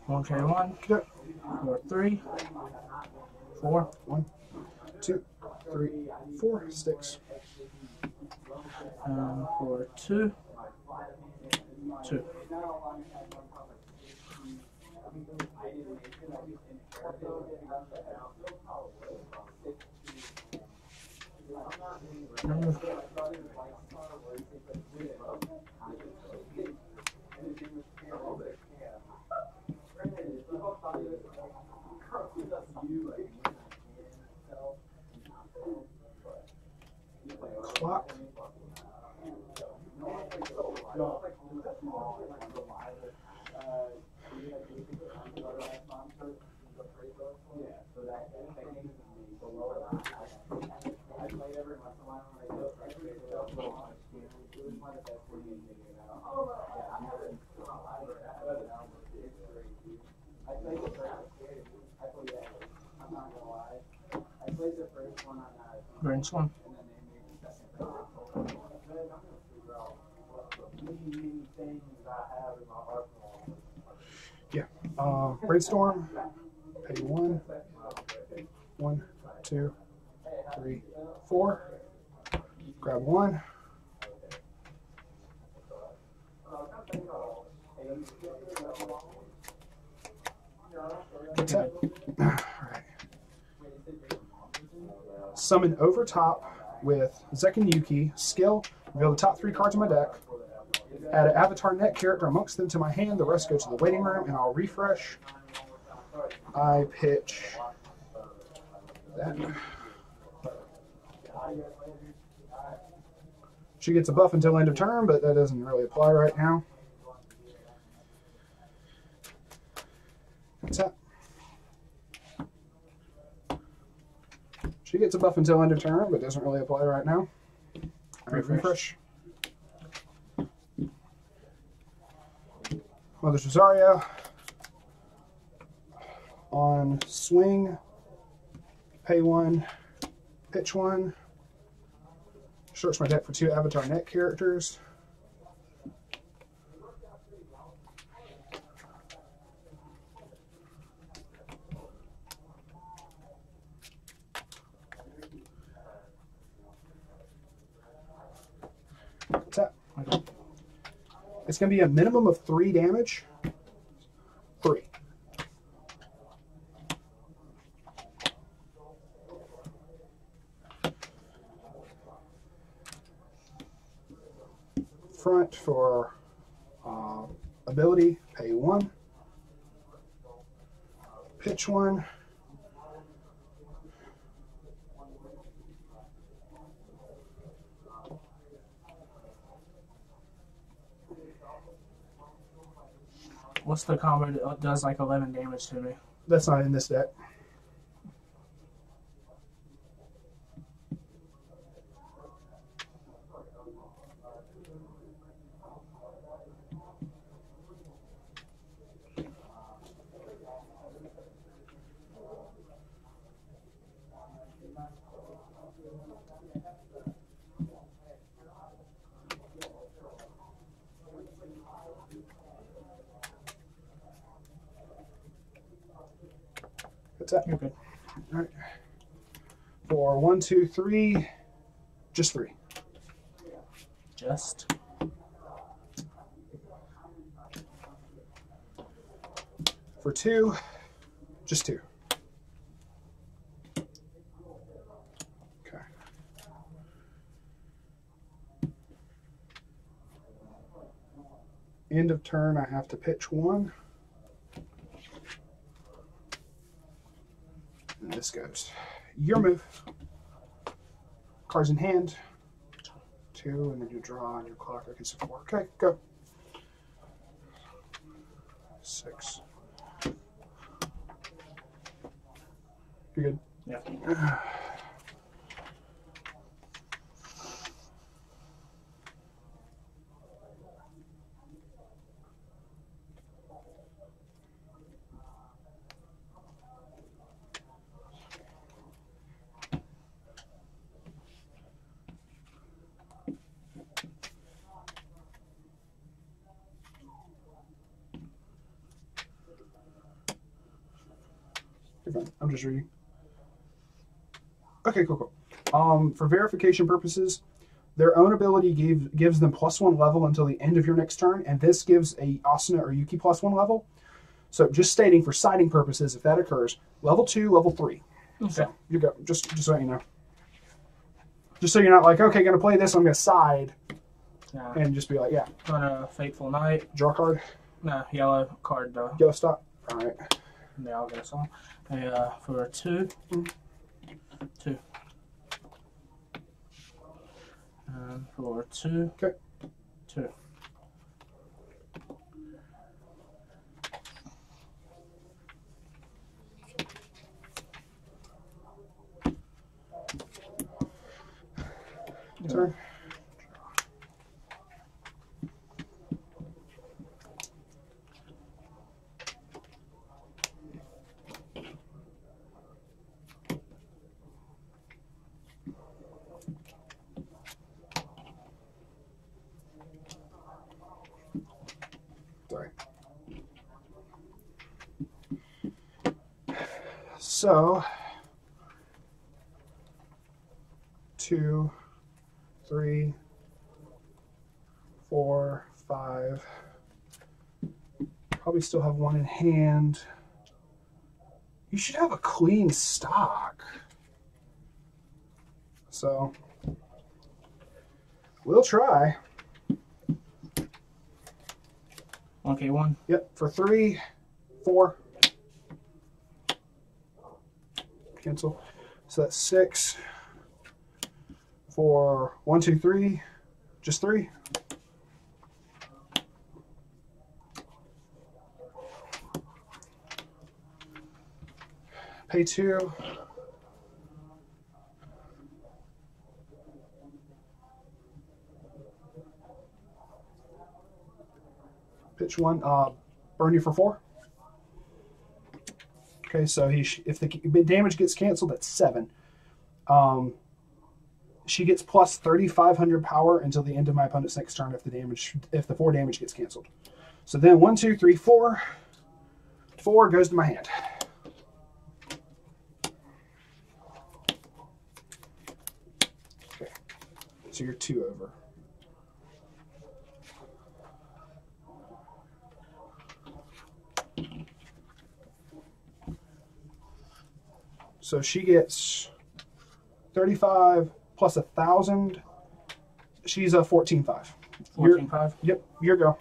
One carry one. Yep. 4, 3. 4. 1, 2, 3, 4 sticks. For 2. 2. Clock. Burns one. Yeah. Brainstorm. Pay 1. 1, 2, 3, 4. Grab 1. Good tap. All right. Summon over top with Zek and Yuki. Skill. Reveal the top 3 cards of my deck. Add an avatar net character amongst them to my hand. The rest go to the waiting room, and I'll refresh. I pitch that. She gets a buff until end of turn, but that doesn't really apply right now. Tap. She gets a buff until end of turn, but doesn't really apply right now. All right, refresh. Mother's Rosario. On swing, pay 1, pitch 1. Search my deck for 2 avatar net characters. Tap. It's going to be a minimum of 3 damage. 3. Front for ability, pay 1. Pitch 1. What's the combo that does like 11 damage to me? That's not in this deck. That's it. You're good. All right. For 1, 2, 3, just 3. Just. For 2, just 2. Okay. End of turn, I have to pitch 1. And this goes. Your move. Cards in hand. 2, and then you draw on your clock. Okay, so 4. Okay, go. 6. You're good. Yeah. You're fine. I'm just reading. Okay, cool. For verification purposes, their own ability gives them +1 level until the end of your next turn, and this gives a Asuna or Yuki +1 level. So just stating for siding purposes, if that occurs, level 2, level 3. Okay. So you go. Just so you know. Just so you're not like, okay, gonna play this, I'm gonna side, Yeah. and just be like, yeah, On a Fateful Night. draw a card, No, yellow card though. yellow stop. All right. Yeah, I'll get us on. For 2. 2. And for 2. Okay. 2. Turn. Sorry. So 2, 3, 4, 5. Probably still have 1 in hand. You should have a clean stock. So we'll try. Okay, 1. Yep, for 3, 4. Cancel. So that's 6. For 1, 2, 3. Just 3. Pay 2. Pitch 1. Burn you for 4. Okay, so if the damage gets canceled, that's 7. She gets plus 3,500 power until the end of my opponent's next turn if the 4 damage gets canceled. So then 1, 2, 3, 4. 4 goes to my hand. Okay, so you're 2 over. So she gets 35 plus 1,000. She's a 14.5. 14.5. Yep, your go.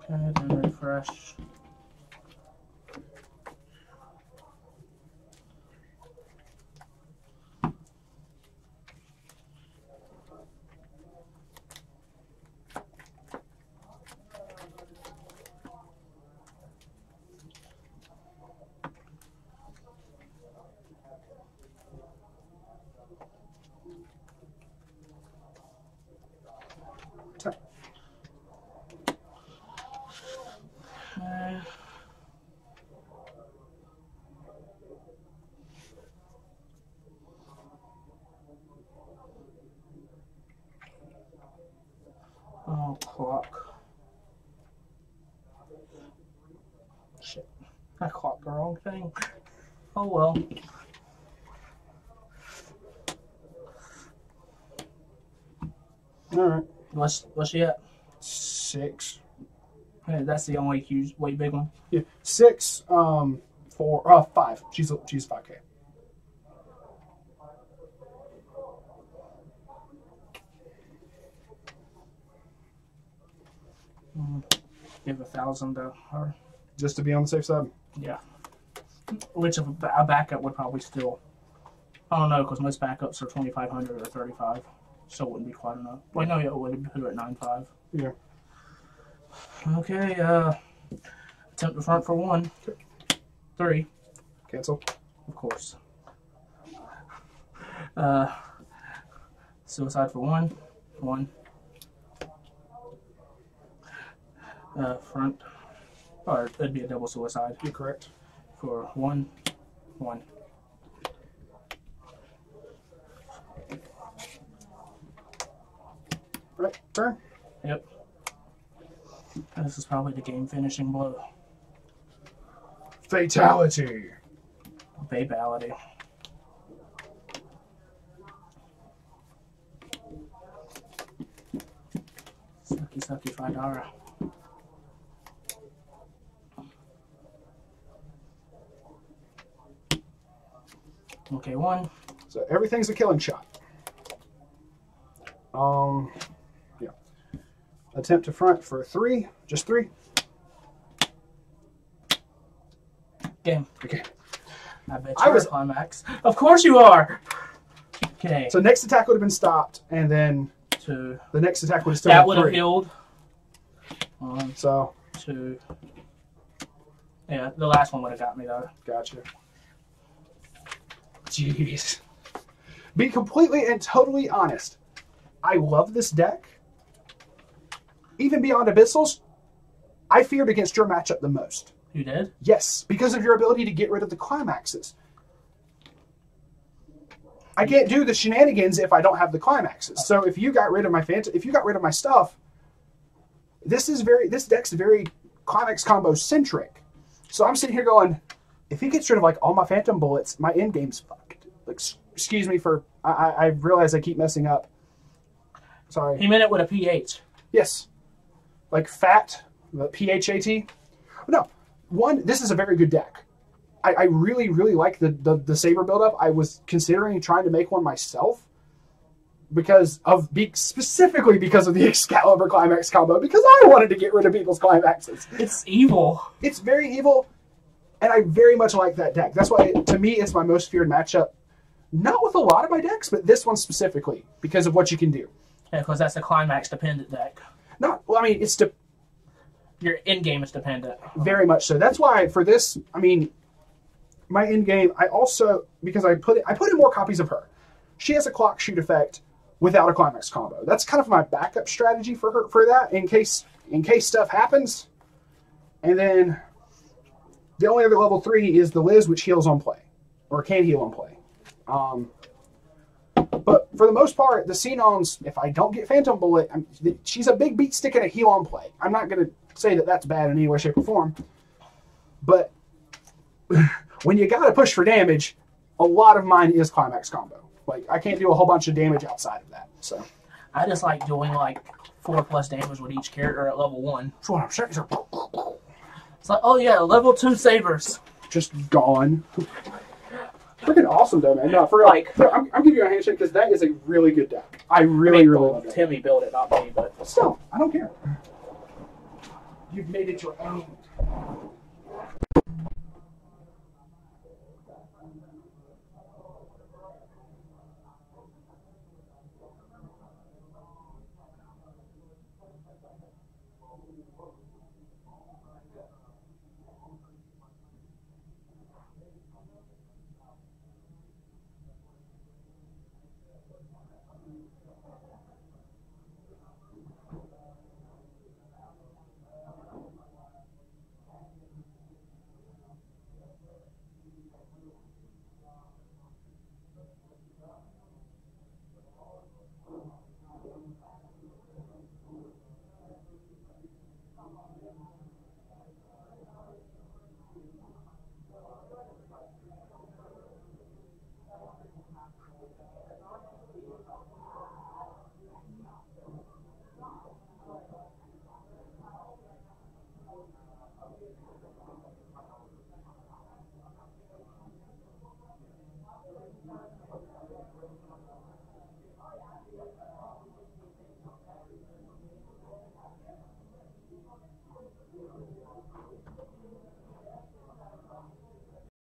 Okay, then refresh. Oh, clock. Shit. I clocked the wrong thing. Oh well. All right. What's she at? 6. Hey, that's the only huge, way big one. Yeah, 6. 4. 5. She's 5K. Give 1,000 to her. Just to be on the safe side. Yeah. Which a backup would probably still. I don't know, because most backups are 2,500 or 35. So it wouldn't be quite enough. Wait, no, yeah, it would put it at 9.5. Yeah. Okay, attempt to front for 1. 3. Cancel. Of course. Suicide for 1. 1. Front. Or it'd be a double suicide. You're correct. For 1. 1. Right, turn. Yep. This is probably the game finishing blow. Fatality. Babality. Sucky $5. Okay, 1. So everything's a killing shot. Yeah. Attempt to front for 3. Just 3. Game. Okay. I bet I you're was- a climax. Of course you are! Okay. So next attack would have been stopped, and then 2. the next attack would have still That been would have 3. healed. 1, So 2. Yeah, the last one would have got me though. gotcha. Jeez. Be completely and totally honest. I love this deck. Even beyond Abyssals, I feared against your matchup the most. You did? Yes, because of your ability to get rid of the climaxes. I can't do the shenanigans if I don't have the climaxes. So if you got rid of my if you got rid of my stuff, this deck's very climax combo centric. So I'm sitting here going, if he gets rid of like all my phantom bullets, my end game's fucked. Like, excuse me for I realize I keep messing up. Sorry. He meant it with a PH. Yes. Like fat, the PHAT. No. One, this is a very good deck. I really, really like the Saber buildup. I was considering trying to make one myself specifically because of the Excalibur Climax combo, because I wanted to get rid of people's climaxes. It's evil. It's very evil, and I very much like that deck. That's why, to me, it's my most feared matchup. Not with a lot of my decks, but this one specifically, because of what you can do. Yeah, because that's a climax dependent deck. Well, I mean, it's Your end game is dependent. very much so. That's why for this, I mean, my end game, I also, because I put in more copies of her. She has a clock shoot effect without a climax combo. That's kind of my backup strategy for her, for that, in case stuff happens. And then the only other level 3 is the Liz, which heals on play, or can heal on play. But for the most part, the Xenons, if I don't get Phantom Bullet, she's a big beat stick and a heal on play. I'm not going to say that that's bad in any way, shape, or form. But when you got to push for damage, a lot of mine is climax combo. Like, I can't do a whole bunch of damage outside of that. So I just like doing like 4+ damage with each character at level 1. that's what I'm saying. It's like, oh yeah, level 2 sabers. Just gone. Freaking awesome, though, man. No, for real. Like- I'm giving you a handshake because that is a really good deck. I really love it. Timmy built it, not me, but Still, I don't care. You've made it your own.